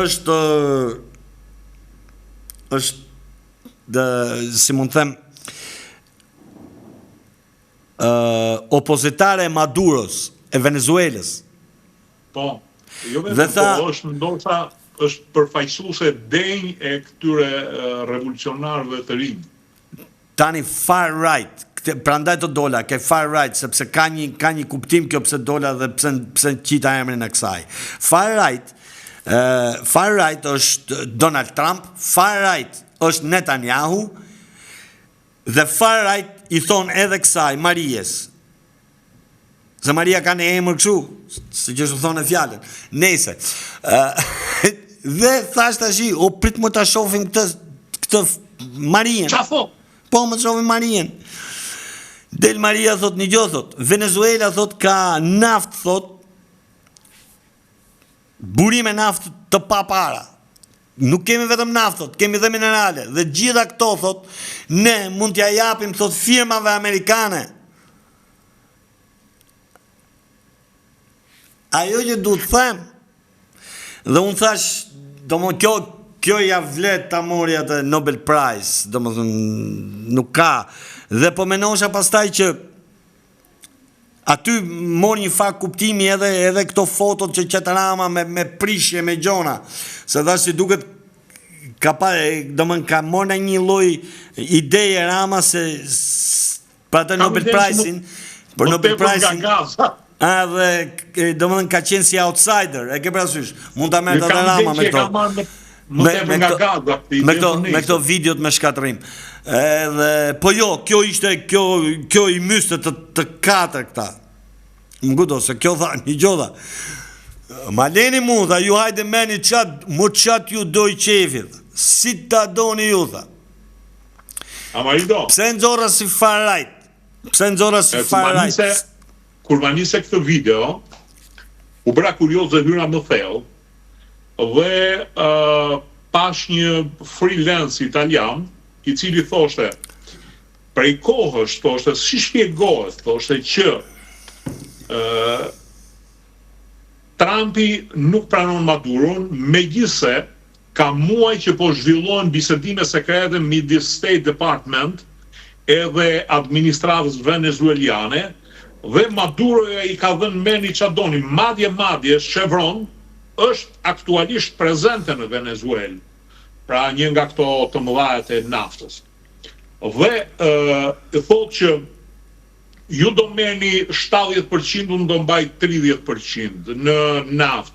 si mund të them, opozitare e Maduros, e Venezuelës. Po, jo vetëm është përfaqësuese denj e këtyre revolucionarëve të rinj. Tani far right, prandaj të dola, ke far right, sepse ka një kuptim kjo pse dola dhe pse qita emrin e kësaj. Far right është Donald Trump, far right është Netanyahu, dhe far right i thon edhe kësaj Marijes. Se Maria ka në emër kështu, se që shë thonë e fjallën. Nese. Dhe thash tashi, o prit më të shofim këtë Marien. Qa thot? Po më të shofim Marien. Del Maria thot një gjohë thot, Venezuela thot ka naft thot, burime naft të pa para. Nuk kemi vetëm naft thot, kemi dhe minerale. Dhe gjitha këto thot, ne mund t'ja japim thot firmave amerikane. Ajo që du të them, dhe unë thash, do më kjo ja vlet ta mori atë Nobel Prize, do më thënë, nuk ka. Dhe po menosha pastaj që aty mori një fakt kuptimi edhe këto fotot që Qetarama me prishje, me gjona. Se thash si duket, do më ka mori një lloj ideje Rama se për atë Nobel Prize-in, për Nobel Prize-in, dhe do më ka qenë si outsider, e ke parasysh, mund ta merr atë Rama me këto. Me këto videot me shkatërim. Po jo, kjo i myste të katër këta. Më gudo, se kjo tha, një gjodha. Ma leni mu, tha, ju hajde meni qatë, mu qatë ju doj qefit. Si ta doni ju, tha. Ama i do. Pse nëzora si far-right? Pse nëzora si far-right? Kur ma nise këtë video, u bra kurios dhe hyra më thellë, dhe pash një freelance italian, i cili thoshte, prej kohës, thoshte, si shpjegohet, thoshte që Trumpi nuk pranon Maduron, megjithse ka muaj që po zhvillohen bisedime sekrete midis State Department edhe administratës venezueliane, dhe Maduroja i ka dhënë meni që doni, madje Chevron është aktualisht prezente në Venezuelë, pra një nga këto të mëdhajet e naftës. Dhe thotë që ju do meni 70%, unë do mbaj 30% në naftë.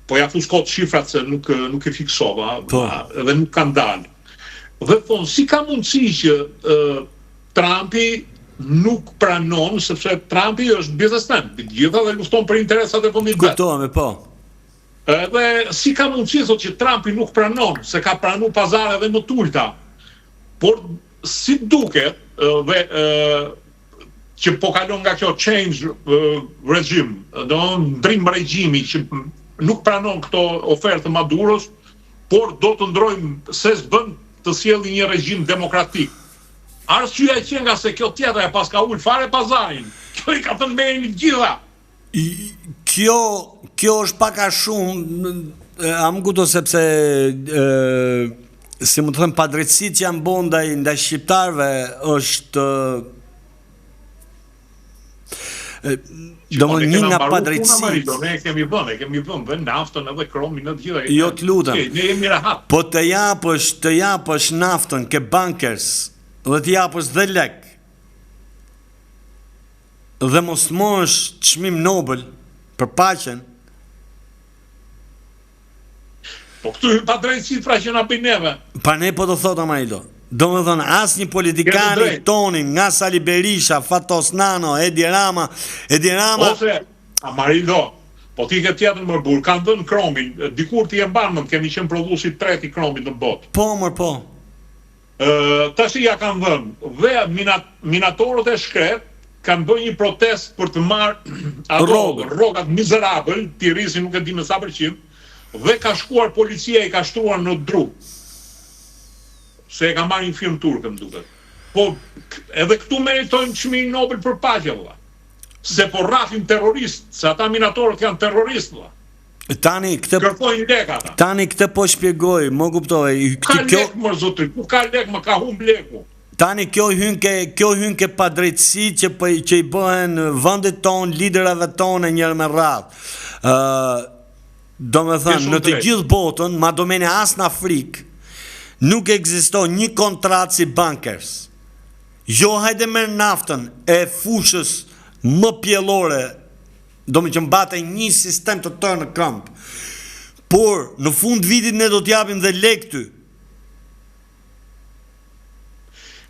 po ja fuskot shifrat se nuk e fiksova, Po. edhe nuk kanë dalë. Dhe thonë, si ka mundësi që Trumpi nuk pranon, sepse Trumpi është biznesmen, gjitha dhe lufton për interesat e vendit vet. Kuptova, po. Edhe si ka mundësi thotë që Trumpi nuk pranon, se ka pranu pazare edhe më tulta, por si duket dhe që po kalon nga kjo change regime, do ndrim regjimi që nuk pranon këto ofertë Maduros, por do të ndrojmë se s'bën të sjellë një regjim demokratik. Arsyeja që nga se kjo tjetra e pas ka ul fare pazarin. Kjo I ka të mbejnë gjitha. Kjo është pak a shumë, am kupto sepse si më të them padrejtësitë që janë bën ndaj shqiptarëve është domethënë një nga padrejtësitë. Ne kemi vënë naftën edhe kromin në të gjitha. Jo të lutem. Ne jemi rahat. Po të japësh naftën ke bankers dhe të japësh dhe lek dhe mos mosh çmim Nobel për paqen. Po këtu pa drejtësi pra që na bëjnë neve. Pa ne po të thotë Amarido. Domethënë asnjë politikani tonin nga Sali Berisha, Fatos Nano, Edi Rama. Ose Amarido, po ti ke tjetër më burr, kanë dhënë kromin, dikur ti e mban më kemi qenë prodhuesi i tretë I kromit në botë. Po, po. Tash ja kanë dhënë dhe minatorët e shkret kanë bërë një protestë për të marrë rrogat mizerabël, ti rrisi nuk e di me sa përqind, dhe ka shkuar policia I ka shtruar në dru. Se e ka marrë një film turk më duket. Po edhe këtu meritojnë çmimin Nobel për paqe valla. Se po rrafim terrorist, se ata minatorët janë terroristë valla. Tani kërkojnë lek ata. Tani këtë po shpjegoj, më kuptoj. Ka lek më zotri, ku ka lek më ka humb leku. Tani kjo hyn ke padrejtësi që I bëhen vendet tonë, liderave tonë njërë me radhë. Do me thënë, në të gjithë botën, ma do mene as në Afrikë, nuk ekziston një kontratë si bankers. Jo, hajde merr naftën e fushës më pjellore, do me që mbate një sistem të tërë në këmbë. Por, në fund vitit ne do t'japim dhe lek ty.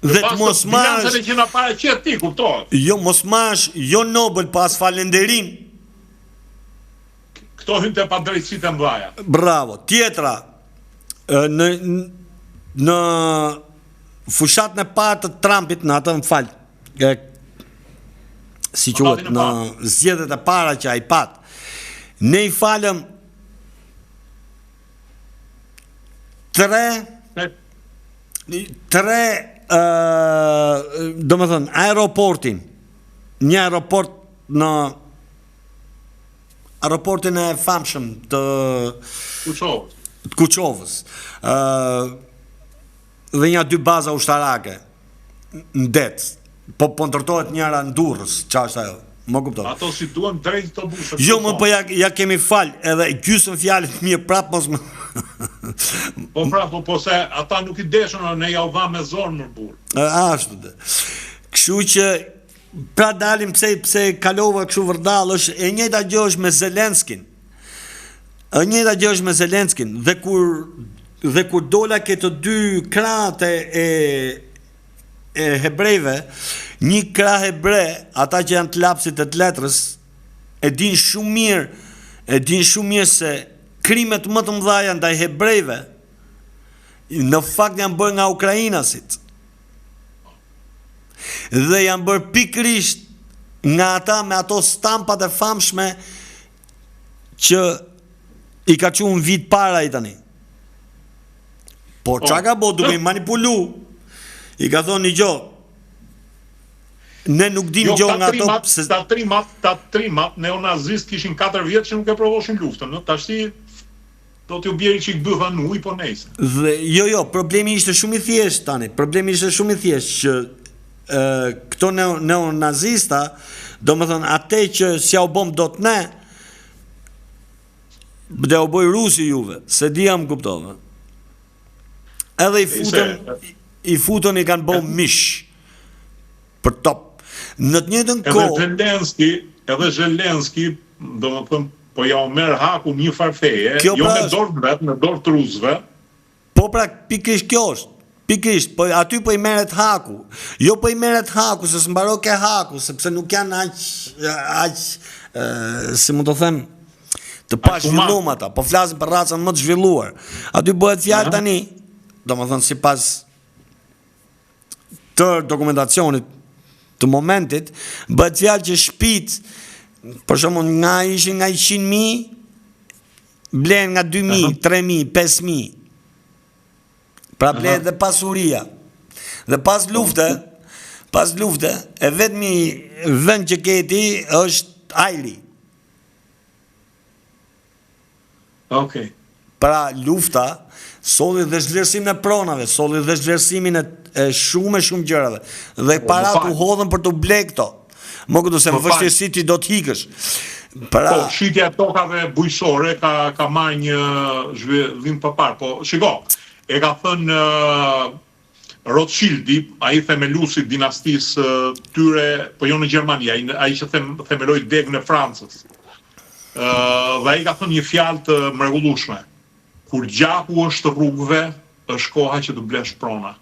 Dhe të mos marrësh që na paraqet ti, kuptohet. Jo, mos marrësh jo Nobel pas falenderim. Këto hyn te padrejtësitë e mëdha. Bravo. Tjetra, në fushatën e parë të Trumpit, në atë më fal, si quhet, në zgjedhjet e para që ai pat, ne I falëm 3 do me thënë, aeroportin, një aeroport në aeroportin e famshëm të Kuqovës, dhe një 2 baza ushtarake në det, po ndërtohet njëra në Durrës, qa është ajo, më kuptoj. Ato si duan drejt të busë. Jo, më po ja kemi fal, edhe gjysmë fjalët mirë prap mos më. Po prap, po se ata nuk I deshën, ne ja u dha me zorë në burr. Ashtu dhe. Kështu që pra dalim pse kalova kështu vërdall, është e njëjta gjë është me Zelenskin. Dhe kur dola ke të dy krahët e hebrejve, një krah hebre, ata që janë të lapsit e të letrës, e din shumë mirë se krimet më të mëdha ndaj hebrejve në fakt janë bërë nga ukrainasit. Dhe janë bërë pikërisht nga ata me ato stampat e famshme që I ka qunë vit para I tani. Por qa ka bo duke I manipulu, I ka thonë një gjo, ne nuk dim gjo nga ato pëse... Ta trimat neonazist kishin 4 vjetë që nuk e provoshin luftën, tashti do t'ju bjeri që I bëha në uj, po nejse. Dhe jo, problemi ishte shumë I thjesht tani, që këto neonazista, do më thënë ate që s'ja u bom do t'ne, dhe u boj Rusi juve, se dia më kuptove. Edhe I futën I kanë bom mish për top. Në të njëjtën kohë edhe Zelenski, do më thëmë, po ja u merr haku një farfeje, jo me dorë vetë, me dorë të rusëve. Po pra, pikërisht kjo është. Pikërisht, po aty po i merret haku. Jo po i merret haku, se s'mbaro ke haku, sepse nuk janë aq si mund të them, të pa zhvilluar ata, po flasim për racën më të zhvilluar. Aty bëhet fjalë tani, domethënë sipas të dokumentacionit të momentit, bëhet fjalë që shtëpit, për shembull, ishin nga 100.000, blen nga 2.000, 3.000, 5.000. Pra blen dhe pasuria. Dhe pas lufte, e vetmi vend që keti është ajri. Okej. Pra lufta solli dhe zhvlerësimin e pronave, solli dhe zhvlerësimin e shumë gjërave. Dhe parat u hodhën për të ble këto. Më këtu se më vështirësi ti do të hikësh. Po, shitja e tokave bujqësore ka marrë një zhvillim të parë. Po, shiko, e ka thënë Rothschildi, ai themeluesi i dinastisë tyre, po jo në Gjermani, ai që themeloi degën e Francës. Dhe ai ka thënë një fjalë të mrekullueshme. Kur gjaku është rrugëve, është koha që të blesh prona.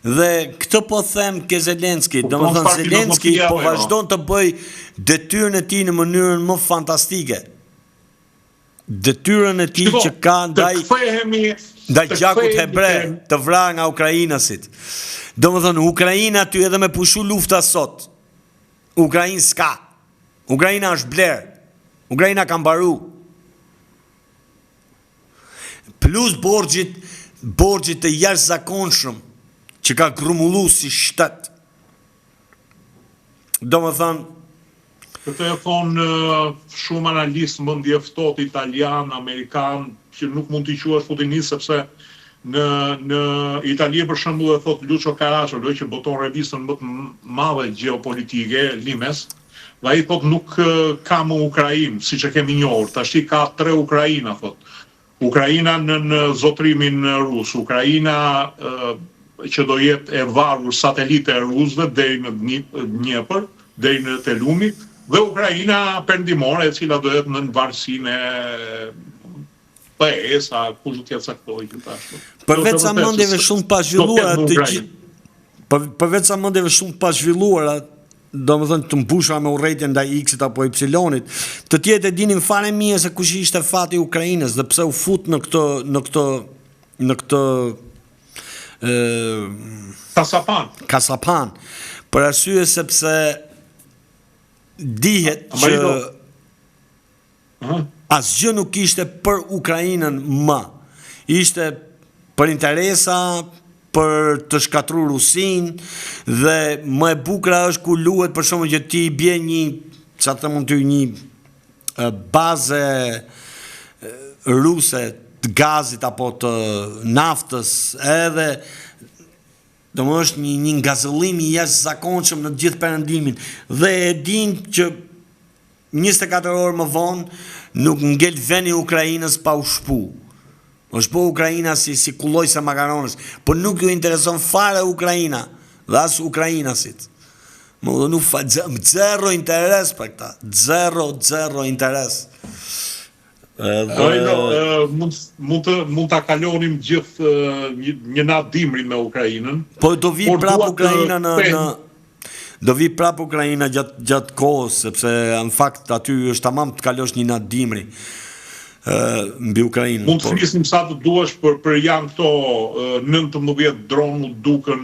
Dhe këtë po them ke Zelenski, domethënë Zelenski po vazhdon të bëj detyrën e tij në mënyrën më fantastike. Detyrën e tij që ka ndaj gjakut hebre të vrarë nga ukrainasit. Domethënë Ukraina aty edhe me pushu lufta sot. Ukrainë s'ka. Ukraina është bler. Ukraina ka mbaru. Plus borxhit të jashtëzakonshëm që ka grumbulluar si shtet. Domethënë këtë e thonë shumë analistë mendje ftohtë italian, amerikan, që nuk mund t'i quash putinist sepse në Itali për shembull e thot Lucio Caracciolo, që boton revistën më të madhe gjeopolitike, Limes, dhe ai thot nuk ka më Ukrainë, siç e kemi njohur, tash ka 3 Ukraina thot. Ukraina në zotrimin rus, Ukraina që do jetë e varur satelite e rusëve deri në Dnjepër, deri në Telumi, dhe Ukraina perëndimore, e cila do jetë në varësinë e PS-a, kush do të jetë saktoi gjithashtu. Përveç sa mendjeve shumë pa zhvilluara përveç sa mendjeve shumë pa zhvilluara, domethënë të mbushura me urrëtitje ndaj X-it apo Y-it, të tjerët e dinin fare mirë se kush ishte fati i Ukrainës dhe pse u fut në këtë kasapan. Për arsye sepse dihet që asgjë nuk ishte për Ukrainën më. Ishte për interesa, për të shkatruar Rusin, dhe më e bukur është ku luhet për shkakun që ti bie një baze ruse të gazit apo të naftës, edhe është një ngazëllim i jashtëzakonshëm në të gjithë perëndimin, dhe e din që 24 orë më vonë nuk ngel vendi i Ukrainës pa u shpu. është po Ukraina si kulloj se makaronës, por nuk ju intereson fare Ukraina, dhe as Ukrainasit. Më nuk zero interes për këta, zero interes. Mund ta kalonim gjithë një natë dimri me Ukrainën. Po do vi prap Ukraina do vi prap Ukraina gjatë kohës, sepse në fakt aty është tamam të kalosh një natë dimri mbi Ukrainën. Mund të flisim sa të duash për janë këto 19 dronu dukën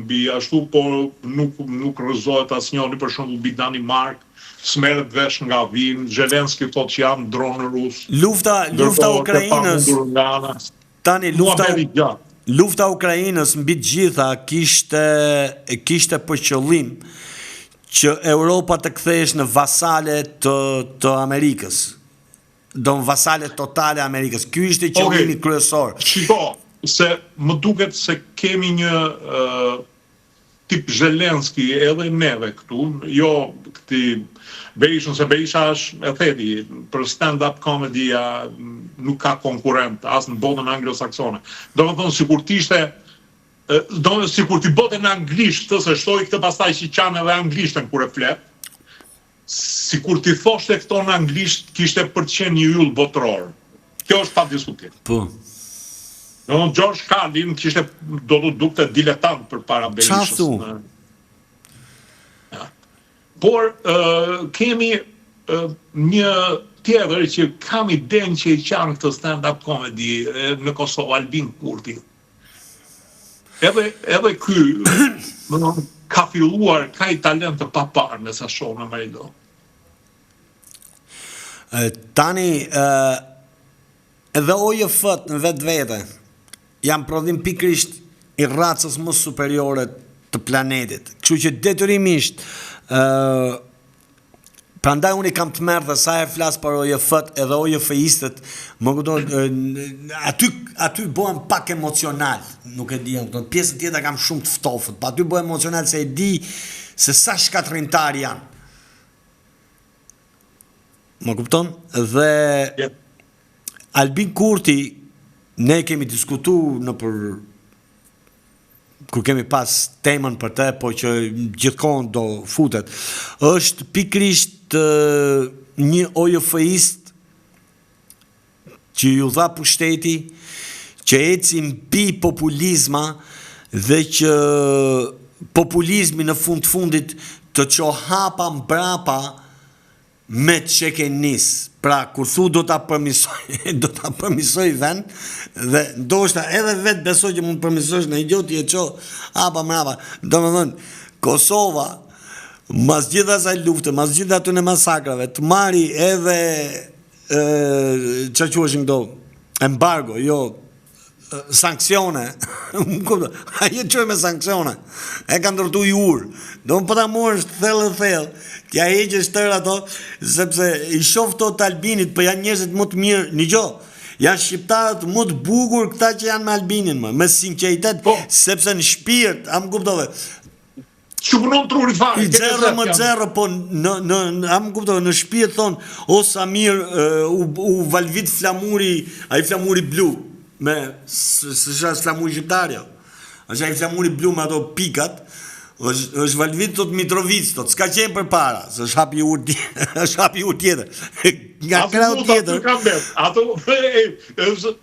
mbi ashtu, por nuk rrëzohet asnjëri, për shembull mbi Danimark, smerret vesh nga vin, Zelenski thotë që janë dronë rus. Lufta Ukrainës. Tani lufta Ukrainës mbi të gjitha kishte për qëllim që Europa të kthehesh në vasale të Amerikës. Do në vasale totale Amerikës. Ky ishte qëllimi kryesor. Shiko, se më duket se kemi një tip Zelenski edhe neve këtu, jo këti Berishën, se Berisha është, e theti, për stand-up komedia nuk ka konkurent, as në botën anglo-saksone. Do më thonë, sikur ti bote në anglisht, të se shtoj këtë pastaj që qanë edhe anglishtën kur e flet, si kur ti thoshte këto në anglisht, kishte për të qenë një yll botror. Kjo është pa diskutim. Po. George Carlin kishte do të dukte diletant për para Berishës. Por kemi një tjetër që kam idenë që i qanë këtë stand-up comedy në Kosovë, Albin Kurti. Edhe ky ka filluar, ka i talent të papar në sa shoh në Marido. Tani, edhe OJF në vetë vete, jam prodhim pikrisht i racës më superiore të planetit. Kështu që detyrimisht, prandaj unë i kam të merë dhe sa e flasë për OJF-t edhe OJF-istët, më kupton, aty bëhem pak emocional, nuk e di, pjesën tjetër kam shumë të ftofët, pa aty bëhem emocional se e di se sa shkatrintar janë. Më kupton? Dhe Albin Kurti, ne kemi diskutu në për kur kemi pas temën për te, po që gjithkohën do futet, është pikrisht një OJF-ist që ju dha pushteti, që eci mbi populizma dhe që populizmi në fundit të hapa mbrapa me që ke nis. Pra, kur thu do ta përmisoj vend, dhe ndoshta edhe vetë besoj që mund përmisosh në idioti e hapa mrapa. Do më thënë, Kosova, mas gjitha asaj lufte, mas gjitha aty në masakrave, të marri edhe që quashin këto, embargo, jo, sankcione, a jetë qoj me sankcione, e ka ndërtu i urë, do më pëta morë është thellë, tja heqë shtërë ato, sepse i shofë to të Albinit, për janë njerëzit më të mirë, një gjo, janë shqiptarët më të bukur këta që janë me Albinin, me sinceritet, sepse në shpirt, a më kuptove, që punon truri fare. I zero më zero, po am kuptoj, në shpirt thon, o Samir u valvit flamuri, ai flamuri blu me s'është flamuri shqiptar. Ai flamuri blu me ato pikat, është valvit tot Mitrovic tot, s'ka qenë përpara, s'është hapi urt, është hapi urt tjetër. Nga krau tjetër. Ato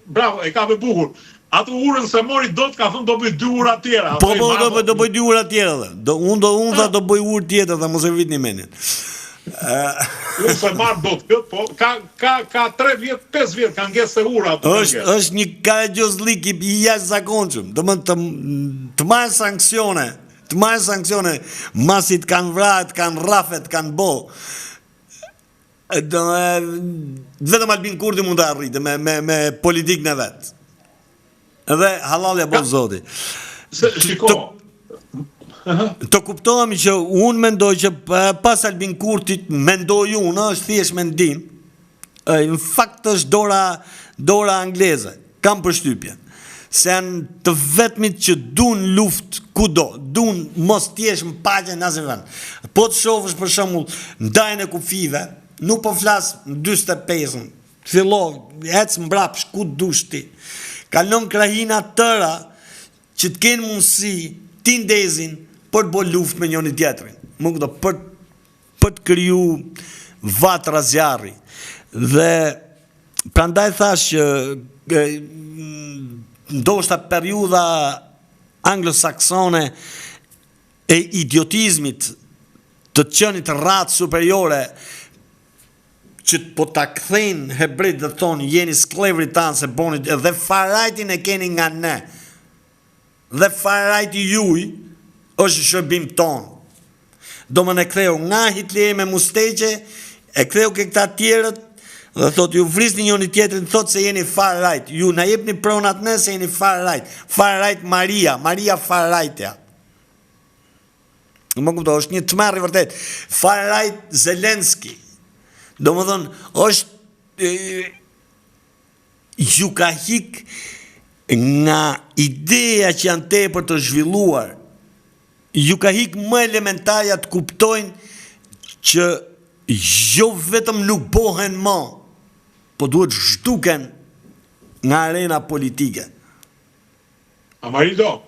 bravo, e ka me bukur. Ato urën se mori do të ka thënë do bëj 2 ura tjera. Po, do bëj 2 ura tjera dhe. Unë do bëj urë tjetër dhe mos e vit një menin. Unë se marë do të këtë, po ka 3 vjetë, 5 vjetë, ka ngesë se ura. është një karajgjozlik i jashtë zakonqëm. Të marë sanksione, masit kanë vrajt, kanë rafet, kanë bo. Vetëm Albin Kurti mund të arritë me politikën e vetë. Edhe halalja bo zoti. Të kuptohemi që unë mendoj që pas Albin Kurtit, mendoj unë, është thjesht mendim, në fakt është dora angleze, kam përshtypjen, se janë të vetmit që dun luft kudo, dun mos t'jesh më paqe në asnjë vend. Po të shofësh për shembull ndajën e kufive, nuk po flas në 45-ën, fillo, ec mbrapsh ku dush ti. Kalon krahina tëra që të kenë mundësi ti ndezin për të bërë luftë me njëri tjetrin. Më kupto, për të kriju vatra zjarri. Dhe prandaj thash që ndoshta periudha anglosaksone e idiotizmit të qenit ratë superiore që po ta kthejnë hebrit dhe thonë jeni sklevri tanë se bonit dhe farajtin e keni nga ne dhe farajti juj është shërbim tonë. Do më ne ktheu nga Hitleri me musteqe, e ktheu ke këta tjerët dhe thot ju vrisni njëri tjetrin, thot se jeni farajt, ju na jepni pronat ne se jeni farajt, farajt Maria farajtja. Më kupto, është një tmerr i vërtet, farajt Zelenski. Do më thonë, është ju ka hik nga ideja që janë te për të zhvilluar, ju ka hik më elementarja të kuptojnë që jo vetëm nuk bohen më, po duhet zhduken nga arena politike. Amarido,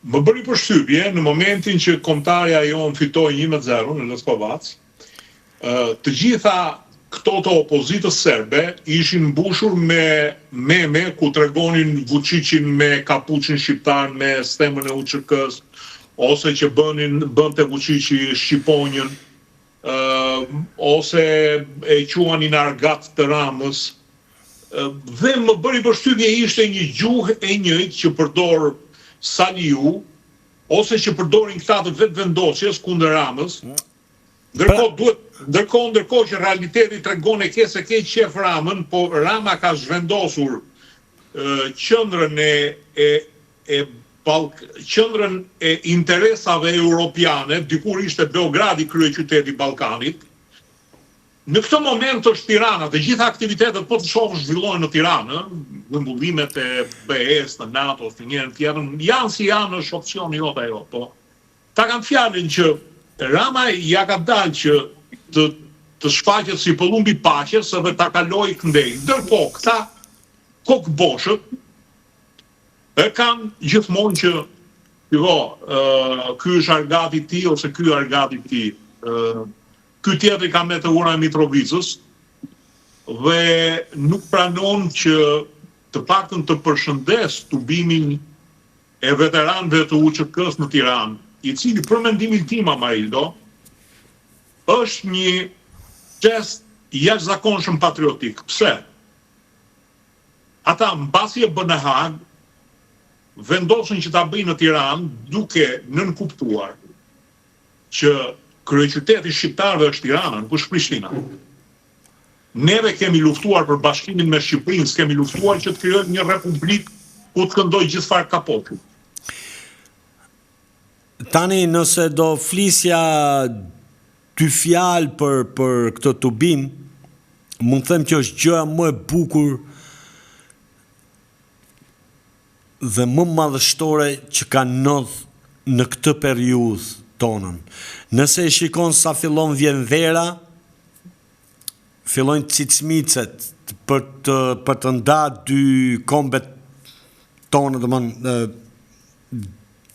më bëri përshtypje në momentin që kombëtarja jonë fitoi 1-0 në Leskovac, të gjitha këto të opozitës serbe ishin mbushur me meme ku tregonin Vučićin me kapuçin shqiptar me stemën e UÇK-s, ose që bënte Vučići Shqiponjën, ose e quanin argat të Ramës. Dhe më bëri përshtypje ishte një gjuhë e njëjtë që përdor Saliu, ose që përdorin këta të vetvendosjes kundër Ramës. Ndërkohë që realiteti tregon e ke se ke qef Ramën, po Rama ka zhvendosur qendrën qendrën e interesave europiane, dikur ishte Beogradi kryeqyteti i Ballkanit. Në këtë moment është Tirana, të gjitha aktivitetet po të shohësh zhvillohen në Tiranë, mbullimet e BE-s, të NATO-s, të njërin tjetrën, janë si janë është opsioni jot ajo, po. Ta kanë fjalën që Rama ja ka dalë që të shfaqet si pëllumbi paqes edhe ta kaloj këndej. Ndërkohë këta kokboshët e kanë gjithmonë që ky është argati i tij ose ky argati i tij. Ky tjetri ka me të ura e Mitrovicës dhe nuk pranon që të paktën të përshëndes tubimin e veteranëve të UÇK-s në Tiranë, i cili për mendimin tim, Amarildo, është një gest jashtëzakonshëm patriotik. Pse? Ata mbasi e bën në Hag, vendosën që ta bëjnë në Tiranë duke nënkuptuar që kryeqyteti shqiptarëve është Tirana, nuk është Prishtina. Neve kemi luftuar për bashkimin me Shqipërinë, kemi luftuar që të krijohet një republikë ku të këndoj gjithfar kapoku. Tani nëse do flisja dy fjalë për këtë tubim, mund të them që është gjëja më e bukur dhe më madhështore që ka ndodhur në këtë periudhë tonën. Nëse e shikon sa fillon vjen vera, fillojnë cicmicet për të nda dy kombet tonë, domethënë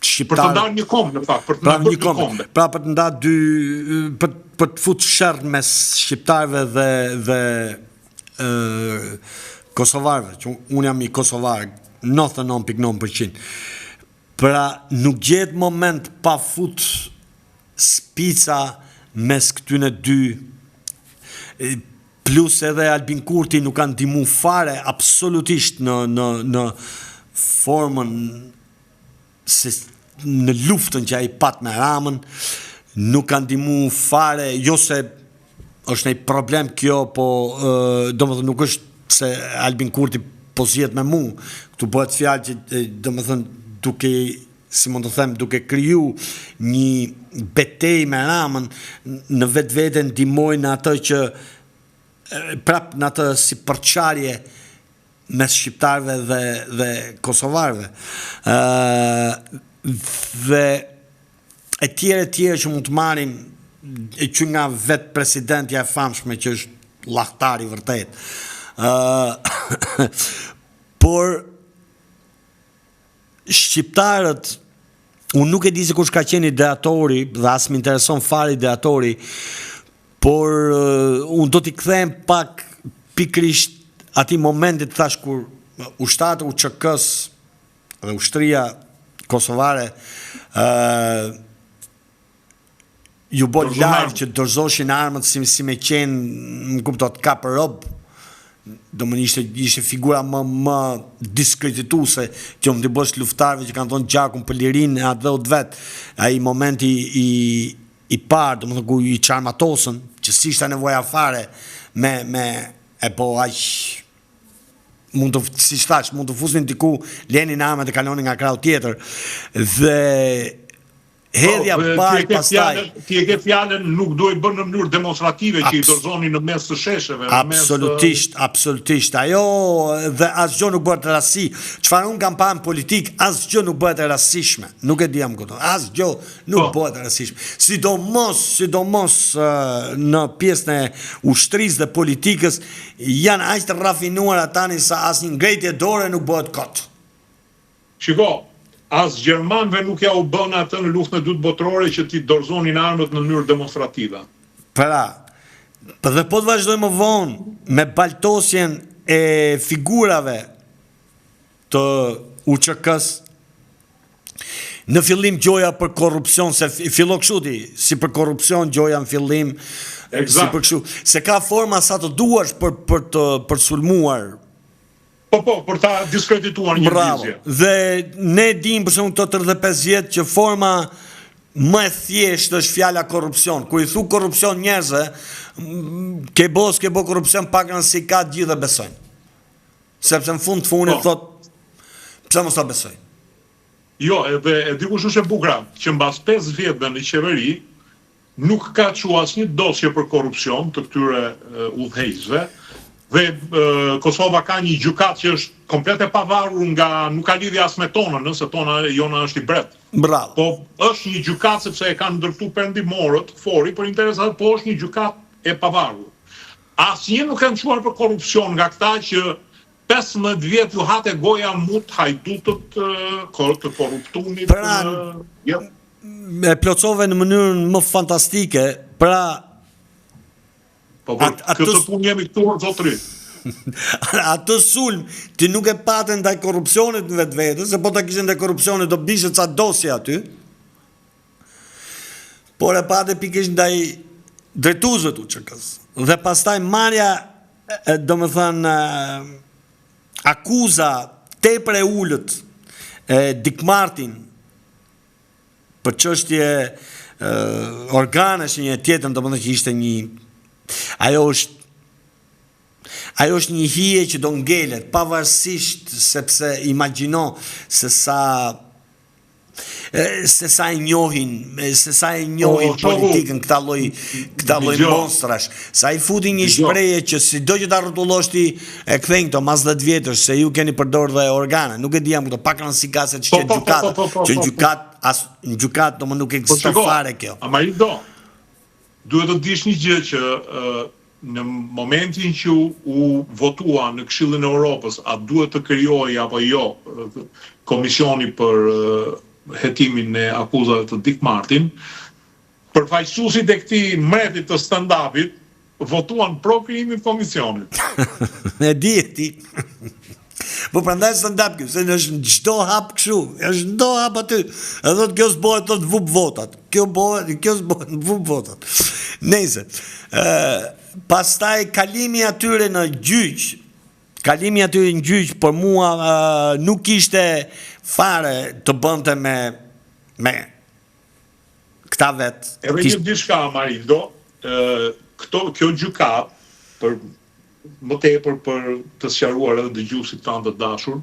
shqiptarë. Për të ndarë një kombë, në fakt, për të ndarë një kombë. Pra për të ndarë dy, për të futur sherr mes shqiptarëve dhe kosovarëve, që unë jam i kosovar, 99.9%. Pra nuk gjet moment pa fut spica mes këtyne dy, plus edhe Albin Kurti nuk kanë ndihmu fare absolutisht në formën se në luftën që ai pat me Ramën, nuk kanë ndihmu fare, jo se është një problem kjo, po domethënë nuk është se Albin Kurti po zihet me mu, këtu bëhet fjalë që domethënë duke, si mund të them, duke kriju një betejë me Ramën, në vetvete ndihmojnë atë që prap në atë si përçarje mes shqiptarëve dhe kosovarëve. Dhe e tjerë që mund të marrim që nga vetë presidentja e famshme që është llahtar i vërtet. Por shqiptarët, unë nuk e di se kush ka qenë ideatori dhe as më intereson fare ideatori, por unë do t'i kthehem pak pikrisht atij momentit thash kur ushtarët e UÇK-s dhe ushtria kosovare ju bë live që dorëzoshin armët si me qenë, më kuptot, ka për rob, domethënë ishte figura më diskredituese që më të bësh luftarëve që kanë thonë gjakun për lirinë e atë vet. Ai momenti i parë, domethënë ku i çarmatosën, që si ishte nevoja fare me e po aq mund të fusin diku, lenin armët e kalonin nga krau tjetër dhe hedhja parë pastaj. Ti e ke fjalën nuk duhet bërë në mënyrë demonstrative që i dorëzonin në mes të shesheve. Absolutisht. Ajo dhe asgjë nuk bëhet rasti. Çfarë un kam parë politik, asgjë nuk bëhet e rastishme. Nuk e di jam këtu. Asgjë nuk bëhet e rastishme. Sidomos në pjesën e ushtrisë dhe politikës janë aq të rafinuara tani sa asnjë ngrejtje dore nuk bëhet kot. Shiko, as gjermanëve nuk ja u bën atë në luftën e dytë botërore që ti dorëzonin armët në mënyrë demonstrative. Pra, Dhe po të vazhdojmë më vonë me baltosjen e figurave të UÇK-s, në fillim gjoja për korrupsion, se fillo kështu ti, si për korrupsion gjoja në fillim, si për kështu, se ka forma sa të duash për sulmuar. Po, për ta diskredituar një vizje. Dhe ne dim për shumë këto 35 vjet që forma më e thjeshtë është fjala korrupsion. Kur i thu korrupsion njerëzve, ke bo korrupsion pak nësi ka gjithë dhe besojnë. Sepse në fund të funit thot, pse mos ta besojnë? Jo, edhe e di kush është e bukura, që mbas 5 vjetëve në qeveri, nuk ka çuar asnjë dosje për korrupsion të këtyre udhëheqësve, dhe Kosova ka një gjykatë që është komplet e pavarur nga, nuk ka lidhje as me tonën, se tona jona është i bret. Bravo. Po është një gjykatë sepse e kanë ndërtu perëndimorët, fori për interesat, po është një gjykatë e pavarur. Asnjë nuk kanë çuar për korrupsion nga këta që 15 vjet ju hate goja mut hajdutët të korruptumit. E plotësove në mënyrën më fantastike, pra këtë punë jemi këtu zotëri. Atë sulm, ti nuk e paten ndaj korrupsionit në vetë, se po të kishin ndaj korrupsionit do bishe ca dosje aty, por e paten pikërisht ndaj drejtuesve të UÇK-s. Dhe pastaj marrja, do me thënë, akuza tepër e ulët Dick Martin për çështje organesh një tjetër, do me thënë që ishte një, ajo është një hije që do ngelet, pavarësisht sepse imagjino se sa e njohin politikën këta lloj monstrash, sa i futin një shprehje që sido që ta rrotullosh ti e kthejnë këto mas 10 vjetësh se ju keni përdorur dhe organe, nuk e di jam këto pak rëndësi ka se që në gjykat do më nuk ekziston fare kjo. Ama i duhet të dish një gjë që në momentin që u votua në Këshillin e Europës, a duhet të krijojë apo jo komisioni për hetimin e akuzave të Dick Martin, përfaqësuesit e këtij mretit të stand-upit votuan pro krijimin e komisionit. E di. Po prandaj stand-up kjo, se është në çdo hap kështu, është në çdo hap aty. E thot kjo s'bëhet të vup votat. Kjo s'bëhet vup votat. Nëse pastaj kalimi atyre në gjyq, për mua nuk ishte fare të bënte me këta vetë. Edhe një diçka, Marindo, kjo gjykat, për më tepër për të sqaruar edhe dëgjuesit tanë të dashur,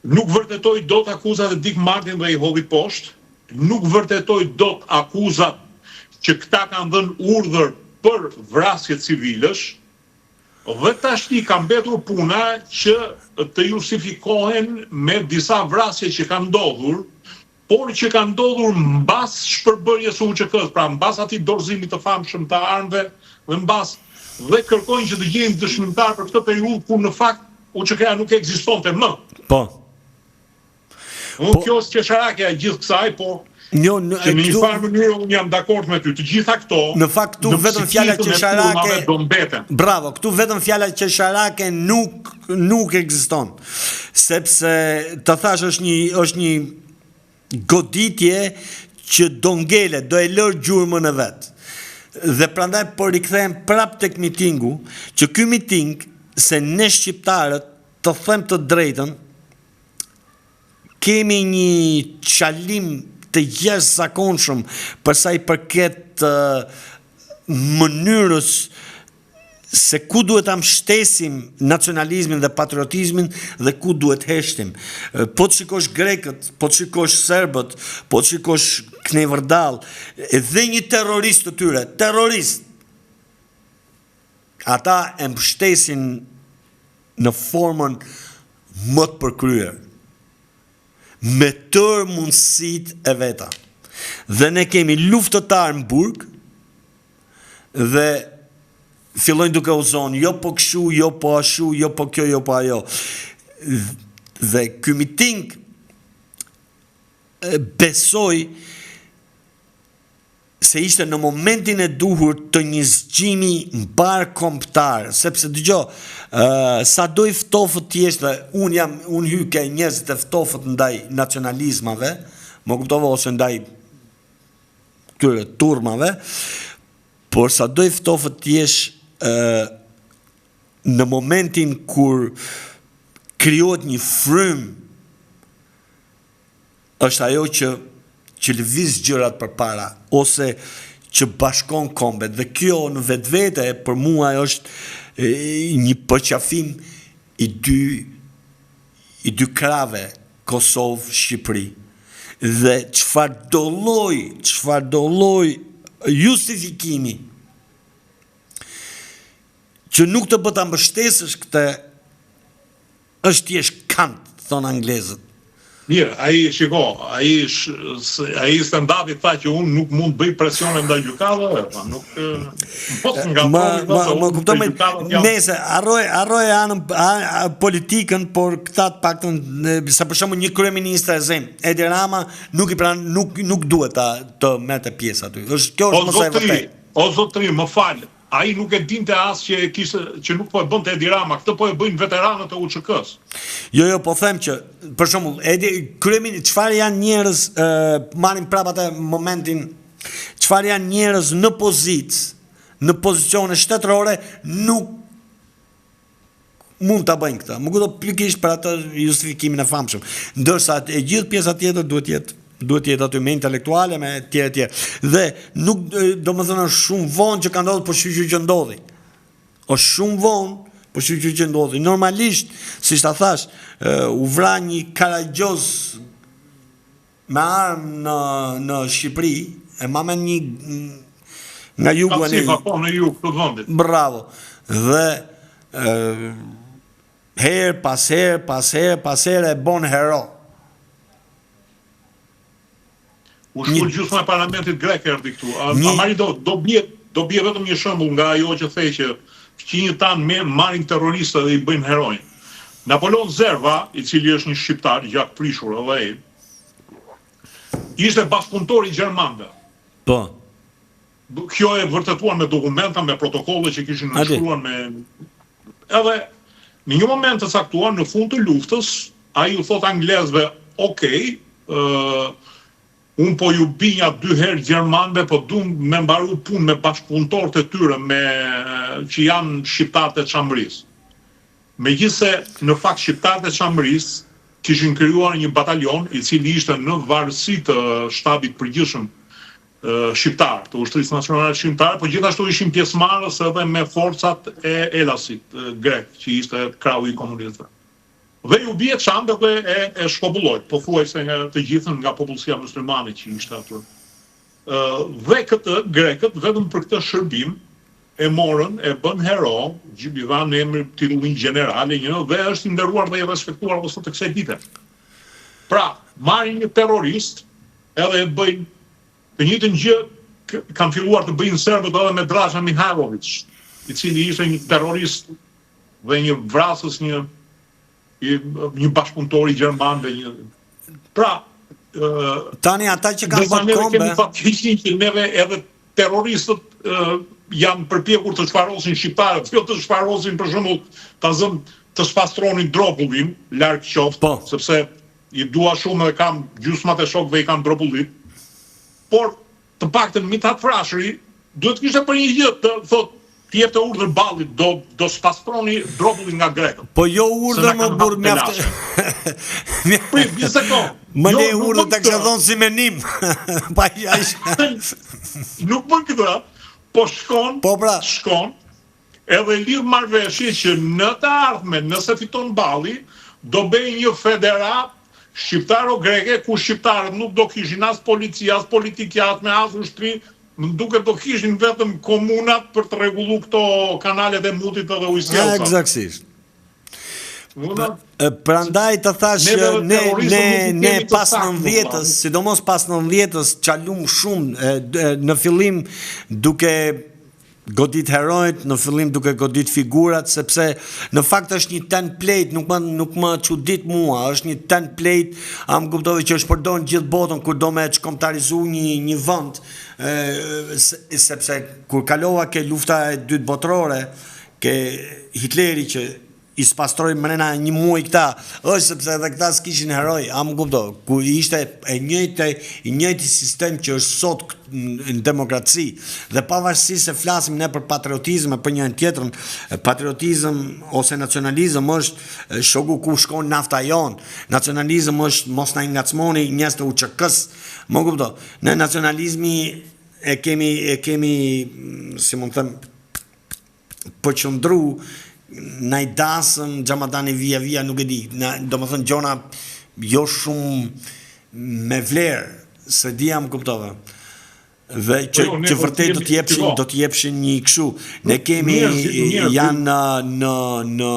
nuk vërtetoi dot akuzat e Dick Martin dhe i hodhi poshtë, nuk vërtetoi dot akuzat që këta kanë dhënë urdhër për vrasje civilesh, dhe tashti ka mbetur puna që të justifikohen me disa vrasje që kanë ndodhur, por që kanë ndodhur mbas shpërbërjes së UÇK-s, pra mbas atij dorëzimit të famshëm të armëve, dhe kërkojnë që të gjejnë dëshmitar për këtë periudhë kur në fakt UÇK-ja nuk ekzistonte më. Po. Kjo është qesharakja e gjithë kësaj, po që në një farë mënyrë unë jam dakord me ty, të gjitha këto, në fakt këtu vetëm fjala qesharake do mbeten. Bravo, këtu vetëm fjala qesharake nuk ekziston. Sepse të thash është një goditje që do ngelet, do e lër gjurmën e vet. Dhe prandaj po rikthehem prap tek mitingu, që ky miting, se ne shqiptarët, të them të drejtën, kemi një çalim të jashtëzakonshëm për sa i përket mënyrës se ku duhet ta mbështesim nacionalizmin dhe patriotizmin dhe ku duhet heshtim. Po të shikosh grekët, po të shikosh serbët, po të shikosh Knevërdall, dhe një terrorist të tyre, ata e mbështesin në formën më të përkryer, me tërë mundësit e veta. Dhe ne kemi luftëtar në burg, dhe fillojnë duke u zonë, jo po këshu, jo po ashu, jo po kjo, jo po ajo. Dhe ky miting besoj se ishte në momentin e duhur të një zgjimi mbar kombëtar, sepse dëgjoj, sa do I ftofët të jesh, dhe unë hy ke njerëzit e ftofët ndaj nacionalizmave, më kuptova, ose ndaj këtyre turmave, por sa do I ftofët të jesh në momentin kur krijohet një frym, është ajo që lëviz gjërat përpara, ose që bashkon kombet, dhe kjo në vetvete për mua është një përqafim I dy krave, Kosovë, Shqipëri, dhe çfarë do lloj justifikimi që nuk të bëta mbështesësh këtë, është thjesht kant, thonë anglezët. Mirë, ai stand-upi tha që unë nuk mund bëj presione ndaj gjykatave, nuk mos nga më kuptoj, nëse harroj anën politikën, por këta të paktën, sa për shembull një kryeministër e zem, Edi Rama, nuk duhet të merrte pjesë aty. Kjo është mos e vërtetë. O zotëri, më fal. Ai nuk e dinte as që nuk po e bënte Edi Rama, këtë po e bëjnë veteranët e UÇK-s. Jo, po them që, për shembull, çfarë janë njerëz, marrim prapë atë momentin, çfarë janë njerëz në në pozicione shtetërore, nuk mund ta bëjnë këtë. Më kupton pikërisht për atë justifikimin e famshëm. Ndërsa e gjithë pjesa tjetër duhet jetë aty me intelektuale, me tjerë. Dhe nuk, do më thënë, shumë vonë që ka ndodhur, por shqyqy që ndodhi. Është shumë vonë, por shqyqy që ndodhi. Normalisht, si ta thash, u vra një karagjoz me armë në Shqipëri, e mamen një nga jugu e në jug të vendit. Bravo. Dhe herë pas herë e bon hero. U shkull gjysma e parlamentit grek erdhi këtu. Amari do bie vetëm një shembull nga ajo që thej që fqinjët tanë marrin terroristë dhe I bëjnë herojnë. Napoleon Zerva, I cili është një shqiptar, gjak prishur edhe ai, ishte bashkëpunëtor I gjermanëve. Po. Kjo e vërtetuar me dokumenta, me protokolle që kishin nënshkruar me... Edhe, në një moment të caktuar, në fund të luftës, ai u thot anglezëve, okej, unë po ju binja 2 herë gjermanëve, po du me mbaru punë me bashkëpunëtorët e tyre që janë shqiptarët e Çamërisë. Megjithse në fakt shqiptarët e Çamërisë kishin krijuar një batalion I cili ishte në varësi të shtabit përgjithshëm shqiptar, të ushtrisë nacionale shqiptare, por gjithashtu ishin pjesëmarrës edhe me forcat e Elasit grek, që ishte krau I komunistëve. Dhe ju bie çambe dhe e shkobullojt, pothuajse nga të gjithën nga popullsia muslimane që ishte aty. Dhe këtë grekët vetëm për këtë shërbim e morën, e bën hero, i dhanë emër titullin generale, dhe është I nderuar dhe I respektuar edhe sot të kësaj dite. Pra, marrin një terrorist, edhe e bëjnë të njëjtën gjë kanë filluar të bëjnë serbët edhe me Draža Mihajlović, I cili ishte një terrorist dhe një vrasës, një bashkëpunëtor I gjermanëve. Pra, tani ata që kanë bërë kombe, kemi fatkeqësinë që neve edhe terroristët janë përpjekur të shparosin shqiptarët, jo të shparosin për shembull të shpastronin Dropullin, larg qoftë, sepse I dua shumë dhe kam gjysmat e shokëve I kanë Dropullit. Por të paktën Mithat Frashëri duhet kishte për një gjë të thotë të jepte urdhër ballit, do spastroni Dropullin nga grekët. Po jo urdhër më burr mjaft. Prit, një sekond. Më le urdhër të kishte thonë si menim. Pa nuk bën këtë, po shkon, edhe lidh marrëveshje që në të ardhmen, nëse fiton balli, do bëjë një federat shqiptaro-greke, ku shqiptarët nuk do kishin as policia, as politikjat, me as ushtri, më duket do kishin vetëm komunat për të rregulluar këto kanalet e mutit edhe ujësjellca. Eksaktësisht. Prandaj të thash ne pas 90-s, sidomos pas 90-s, çalum shumë në fillim duke godit herojt, në fillim duke godit figurat, sepse në fakt është një template, nuk më çudit mua, është një template, am kuptove që është përdorur në gjithë botën kur do me çkomtarizu një vend, sepse kur kalova ke lufta e dytë botërore, ke Hitleri që i spastroi mrena një muaj këta, është sepse edhe këta s'kishin heroj, am kuptove, ku ishte i njëjti sistem që është sot në demokraci, dhe pavarësisht se flasim ne për patriotizëm e për njërin tjetrën, patriotizëm ose nacionalizëm është shoku ku shkon nafta jon, nacionalizëm është mos na ngacmoni njerëz të UÇK-s, më kupto. Ne nacionalizmi e kemi si mund të them përqendru na i dasëm xhamadani via nuk e di, do më thënë gjona jo shumë me vlerë, se di jam kuptove. Dhe që vërtet do t'jepshin një kështu. Ne kemi janë në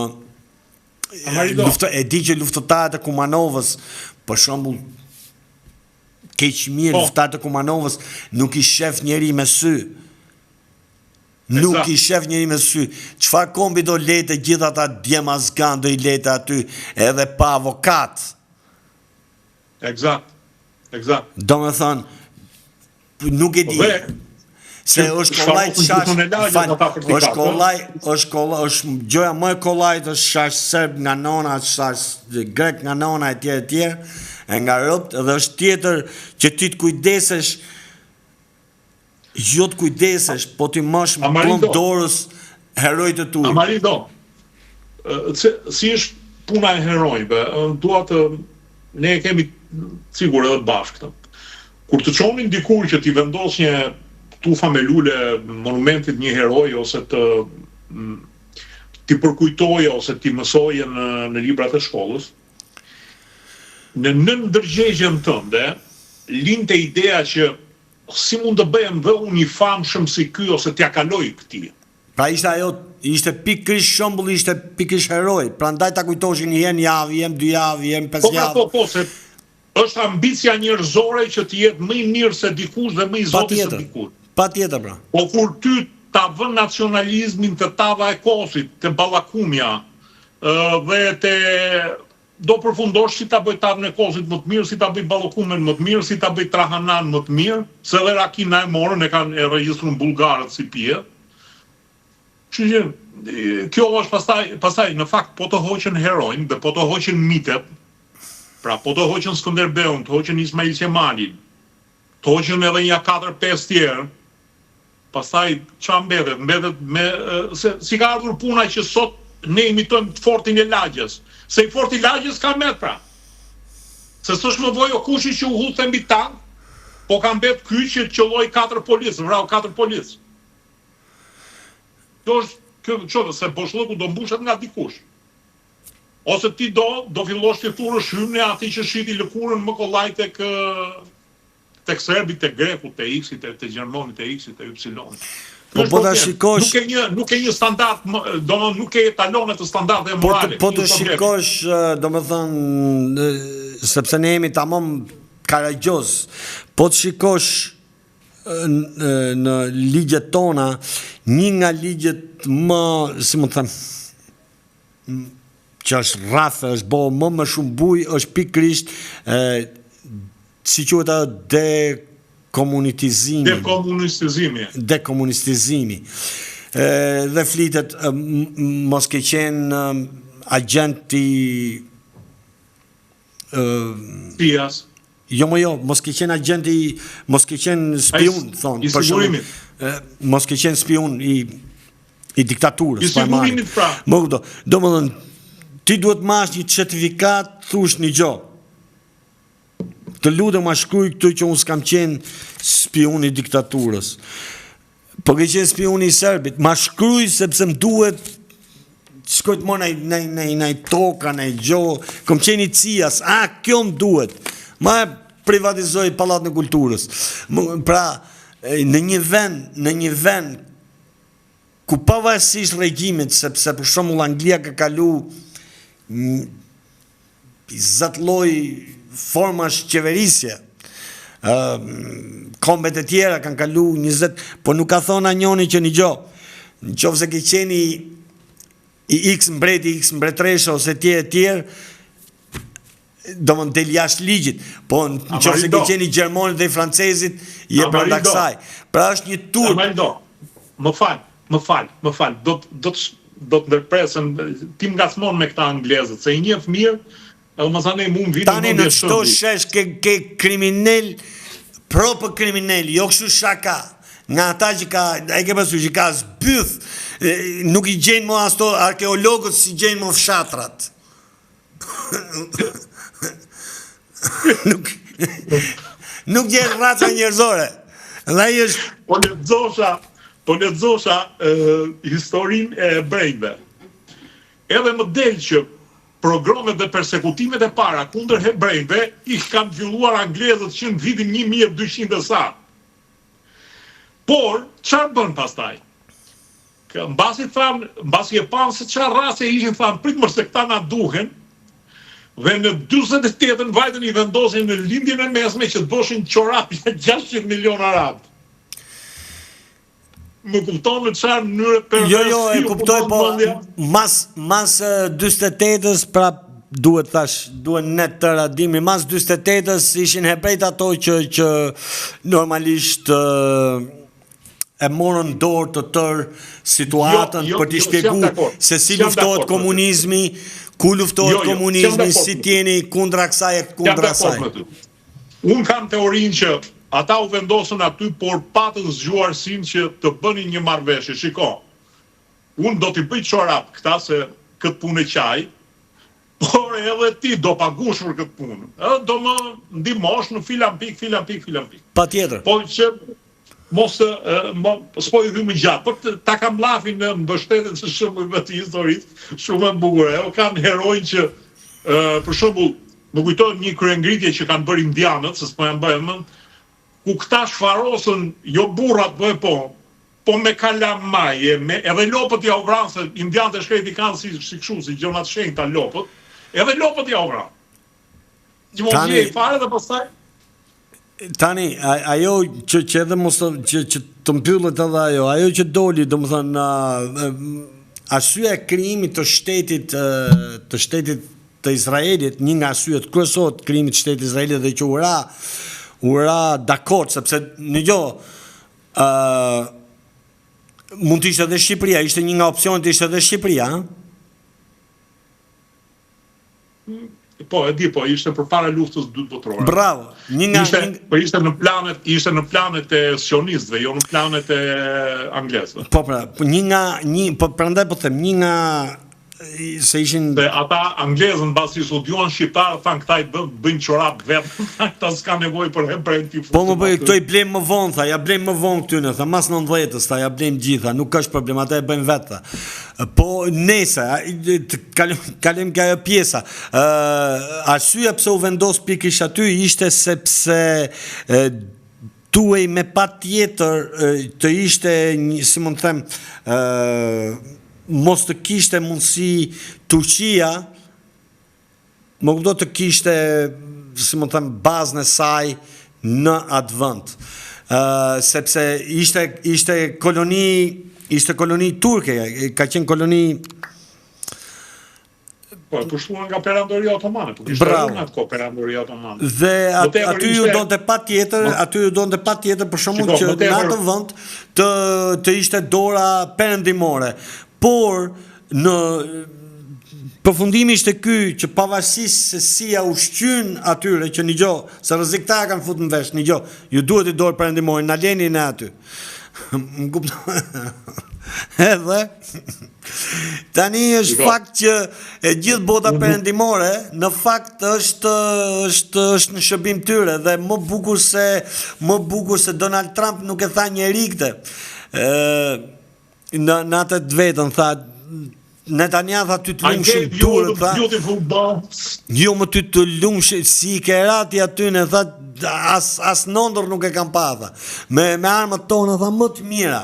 e di që luftëtarët e Kumanovës, për shembull keq mirë luftëtarët e Kumanovës nuk i shef njeri me sy. Nuk i shef njeri me sy. Çfarë kombi do lete gjithë ata djema zgan do i lete aty edhe pa avokat. Eksakt. Do me thënë, nuk e di. Se është është gjoja më e kollajt është shash serb nga nona, shash grek nga nona e tjerë, e nga rropt, edhe është tjetër që ti të kujdesesh, jo të kujdesesh, po ti mash më plumb dorës herojt e tu. Amarindo, si është puna e herojve, ne kemi sigur edhe bashkë. Kur të çonin dikur që ti vendos një tufa me lule monumentit një heroj, ose ti përkujtoje, ose ti mësoje në librat e shkollës, në ndërgjegjen tënde, linte ideja që si mund të bëhem dhe unë i famshëm si ky, ose t'ja kaloj këtij. Pra ishte pikërisht shembull, ishte pikërisht heroj. Prandaj ta kujtoshin një herë, javë, 2 javë, 5 javë. Po, se është ambicia njerëzore që të jetë më i mirë se dikush dhe më i zoti se dikush. Patjetër, pra. Po kur ty ta vën nacionalizmin të tava e kosit, të ballakumja, dhe do përfundosh si ta bëj tavën e kosit më të mirë, si ta bëj ballakumen më të mirë, si ta bëj trahanan më të mirë, se edhe rakina e morën, e kanë e regjistrun bullgarët si pije. Kështu që kjo është pastaj në fakt po të hoqën herojnë dhe po të hoqën mitet. Pra po të hoqën Skënderbeun, të hoqën Ismail Qemalin, të hoqën edhe një 4-5 tjerë. Pastaj ç'a mbetet? Mbetet me si ka ardhur puna që sot ne imitojmë fortin e lagjes. Se i forti i lagjes ka met pra. Se s'është më vojo kushi që u huthe mbi tank, po ka mbet ky që qëlloi 4 policë, vrau 4 policë. Kjo është se boshllëku do mbushet nga dikush. Ose ti do fillosh të thurësh hymne atij që shiti lëkurën më kollaj tek serbit, tek grekut, tek X-it, tek gjermanit, tek X-it, tek Y-it. Po ta shikosh, nuk e një standard, domethënë nuk e etalone të standardeve morale. Po të shikosh, domethënë sepse ne jemi tamam karagjoz. Po të shikosh në ligjet tona, një nga ligjet më, si më them, që është rrafë, është bo më shumë buj, është pikërisht si quhet atë dekomunistizimi. Dhe flitet mos ke qenë agenti Pias. Jo, mos ke qenë agenti, mos ke qenë spion, thonë. I sigurimit. Mos ke qenë spion i diktaturës. I sigurimit pra. Do më dhënë, ti duhet mash një certifikat, thush një gjo. Të lutem ma shkruj këtu që unë s'kam qenë spion i diktaturës. Po ke qenë spion i serbit, ma shkruj sepse më duhet shkojt më në toka, në gjo, kom qenë i cijas, kjo më duhet. Ma e privatizoj Pallatën e Kulturës. Pra, në një vend ku pavarësisht regjimit, sepse për shembull Anglia ka kalu zatloj formash qeverisje, kombet e tjera kanë kalu 20, po nuk ka thonë njoni që një gjo, në qoftë se ke qeni i X mbreti, X mbretresha ose tjerë, do më del jashtë ligjit, po në qoftë se ke qeni Gjermonit dhe i Francezit, je brenda kësaj. Pra është një tur. Më fal, do të ndërpresën, ti më ngacmon me këta anglezët, se I njeh mirë, edhe më thane mund vitin tani në çdo shesh ke kriminal, propë kriminal, jo kështu shaka. Nga ata që e ke pasur që ka zbyth, nuk I gjenë mo asto arkeologët si gjenë mo fshatrat. Nuk gjenë raca njerëzore. Dhe I është... Po lexosha historinë e hebrejve. Edhe më del që programet dhe persekutimet e para kundër hebrejve I kanë filluar anglezët që në vitin 1200 sa. Por, çfarë bën pastaj? Mbasi e panë se çfarë rase ishin, thanë prit mos se këta na duhen, dhe në 48-ën vajtën I vendosin në lindjen e mesme që të boshin çorap 600 milion arabë. Më kupton në çfarë mënyre perverse. Jo, e kuptoj, po mas 48-ës pra duhet net të radimi, mas 48-ës ishin hebrejt ato që normalisht e morën dorë të tërë situatën për t'i shpjegu se si luftohet komunizmi, ku luftohet komunizmi, si t'jeni kundra kësaj e kundra asaj. Unë kam teorinë që ata u vendosën aty, por patën zgjuarsin që të bënin një marrëveshje. Shiko, unë do t'i bëj çorap këta se këtë punë e qaj, por edhe ti do pagush për këtë punë. Do më ndihmosh në filan pik. Patjetër. Po që mos s'po I dhymë gjatë, por ta kam llafin në mbështetjen së shembujve të historisë, shumë e bukur. Kanë herojnë që për shembull, më kujtohet një kryengritje që kanë bërë indianët, se s'po jam bërë më, ku këta shfarosën, jo burrat po me kalamaj, edhe lopët ja u vranë, se indianët e shkreti kanë si kështu, si gjonat shenjta lopët, edhe lopët ja u vranë. Që mos je I fare dhe pastaj. Tani, ajo që edhe mos që të mbyllet edhe ajo që doli, domethënë arsyeja e krijimit të shtetit të Izraelit, një nga arsyet kryesore të krijimit të shtetit të Izraelit dhe që ura dakord, sepse mund të ishte edhe Shqipëria, ishte një nga opsionet ishte edhe Shqipëria, Po, e di, po, ishte përpara luftës dytë botërore. Bravo. Ishte në planet e sionistëve, jo në planet e anglesëve. Po, prandaj po them, një nga se ishin... Dhe ata anglezën basi studiuan shqiptarë, thanë këta I bëjnë çorap vetë, këta s'ka nevojë për hebrejnë t'i Po më bëjë, këto I blejmë më vonë, tha, ja blejmë më vonë këtyne, tha, mas 90-ës, tha, ja blejmë gjitha, nuk është problem, ata e bëjmë vetë, tha. Po nese, kalim ka jo pjesa, arsyeja pse u vendos pikërisht aty ishte sepse duhej me patjetër të ishte, si mund të them, mos të kishte mundësi Turqia, më kupto të kishte, si më them, bazën e saj në atë vend. Sepse ishte koloni turke, ka qenë koloni... Po, e pushtuan nga perandoria otomane, po kishte rënë atë kohë perandoria otomane. Dhe aty ju donte patjetër për shkakun që në atë vend të ishte dora perëndimore. Por në përfundimi ishte ky që pavarësisht se si ja ushqyn atyre që një gjohë, se rreziktarë kanë futur në vesh, një gjohë, ju duhet I dorë perëndimore, na leni ne aty. Më kupton? Edhe tani është fakt që e gjithë bota perëndimore në fakt është në shërbim tyre dhe më bukur se Donald Trump nuk e tha njeri këtë. Në atë të vetën, tha, Netanyahu tha ty të lumshim durët, tha, jo më ty të lumshim, si I kerati aty në, tha, as nëndër nuk e kam pa, tha, me armët tonë, tha, më të mira,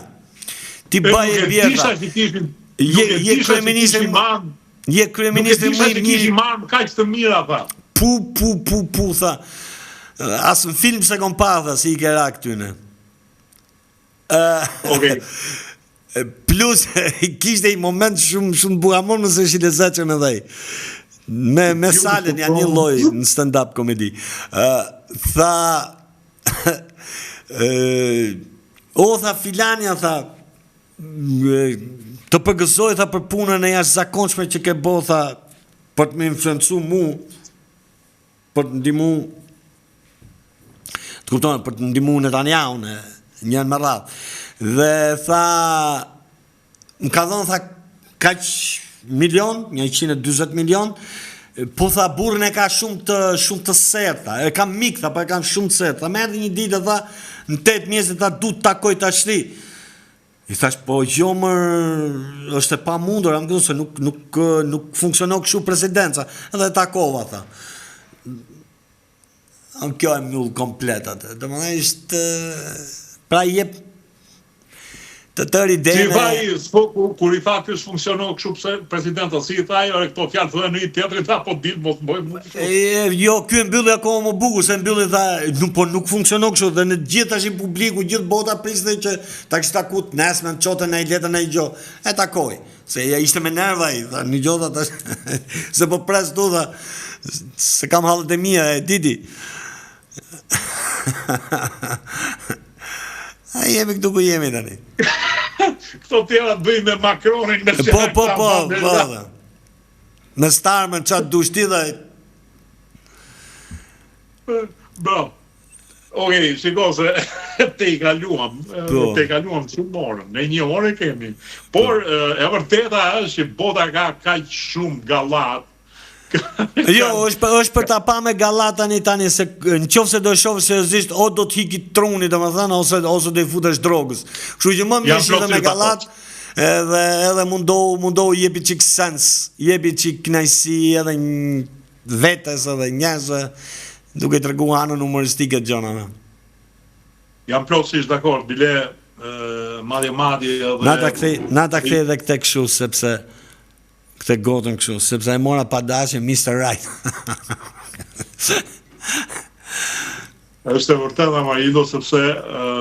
ti baje bjerta, je kryeministri më I mirë, kaq të mira, tha, pu, tha, as në film se kom pa, tha, si I kera këtyne. Okej. Plus kishte një moment shumë buramon nëse është i lezetshëm edhe ai. Me Salen janë një lloj në stand-up komedi. Tha tha filania tha të përgëzoj tha për punën e jashtëzakonshme që ke bërë tha për të më influencu mu, për të ndihmu, të kupton, për të ndihmu Netanyahu në njën më radhë. Dhe tha më ka dhënë tha kaq milion, 140 milion, po tha burrin e ka shumë të serta, e kam mik tha, po e kam shumë të serta. Tha më erdhi një ditë tha në 8 mjesë tha du të takoj tashti. I thash po jo më është e pamundur, am thënë se nuk funksionon kështu presidenca. Edhe takova tha. Kjo e mbyll komplet atë. Domethënë ishte pra jep të tërë idenë. Kur i tha ky funksionon kështu pse presidenta si i tha ajo këto fjalë thonë në një teatri tha po dil mos bëjmë. Jo, ky e mbylli akoma më bukur se mbylli tha nuk funksionon kështu dhe në gjithë tash publiku, gjithë bota priste që ta kishte takut nesër në çotën ai letën ai gjë. E takoi. Se ja ishte me nerva ai, tha një gjë tash se po pres tu tha se kam hallet e mia e diti. A jemi këtu ku jemi tani. Këto tjera të bëjmë me Macronin me Po. Me Starmer qatë dush ti dhe. Bro. Okej, shiko se te i kaluam shumë orën. Ne një orë kemi. Por e vërteta është që bota ka kaq shumë gallat. Jo, është për ta pa me gallat tani se nëse do shohësh seriozisht o do të hiki truni domethënë ose do i futesh drogës. Kështu që më mirë është me gallat edhe mundohu jepi çik sens, jepi çik kënaqësi edhe vetes edhe njerëzve duke treguar anën humoristike të gjënave. Jam plotësisht dakord, bile madje edhe Na ta kthej edhe këtë kështu sepse këtë gotën kështu, sepse e mora pa dashje Mr. Right. Është e vërtetë Marido, sepse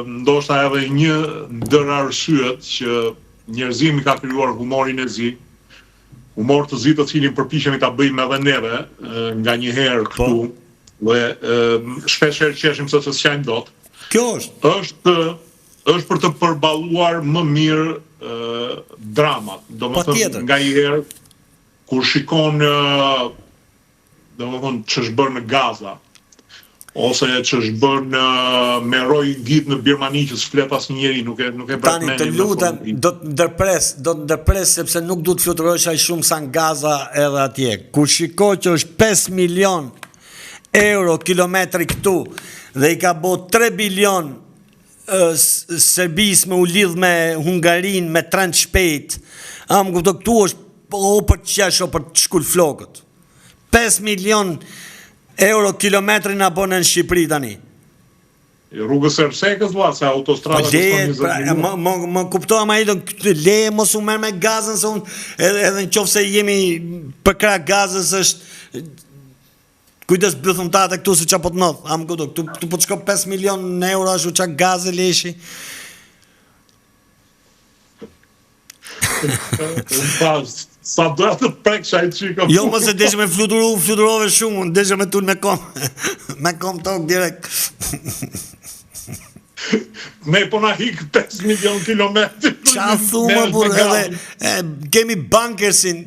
ndoshta edhe një ndër arsyet që njerëzimi ka krijuar humorin e zi, humor të zi të cilin përpiqemi ta bëjmë edhe neve nganjëherë këtu, dhe shpesh herë qeshim se s'qajm dot. Kjo është për të përballuar më mirë dramat. Domethënë nganjëherë kur shikon domethënë ç'është bërë në Gaza ose ç'është bërë me roj git në Birmani që s'flet asnjëri, nuk e bëhet. Tani të lutem, do të ndërpres sepse nuk duhet fluturosh aq shumë sa në Gaza edhe atje. Kur shikoj që është 5 milion euro kilometri këtu dhe i ka bë 3 bilion Serbis me u lidh me Hungarin me tren shpejt, am kuptoj këtu është o për të qesh o për të shkull flokët. 5 milion euro kilometri na bën në Shqipëri tani. Rrugës Ersekës vlla se autostrada më kuptova më ai le mos u merr me gazën se unë edhe nëse jemi për krah gazës është kujdes bythumtate këtu se çapo të ndodh. Am kuptoj, tu po të shko 5 milion euro ashtu çka gazë leshi. Sa doja të prek shaj qika. Jo, mos e deshe me fluturove shumë, deshe me tull me kom tok direkt. Ne po na hik 5 milion kilometri. Qa thumë, burë, edhe kemi bankersin,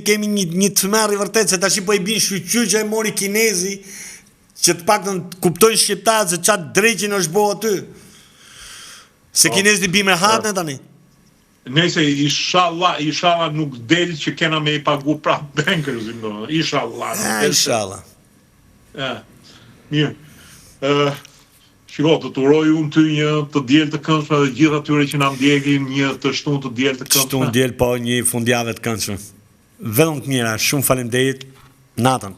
kemi një të merë i vërtet, se tash i po i bin shqyqy që e mori kinezi, që të pak të kuptojnë shqiptarët se qatë dreqin është bo aty. Se kinezi të bimë e hatë në tani. Nëse inshallah nuk del që kena me i pagu pra bankersin, inshallah. Inshallah. Mirë. Shiko, të uroj unë ty një të diel të këndshme dhe gjithë atyre që na ndjekin një të shtunë të diel të këndshme. Shtunë diel, po një fundjavë të këndshme. Vetëm të mira, shumë faleminderit. Natën.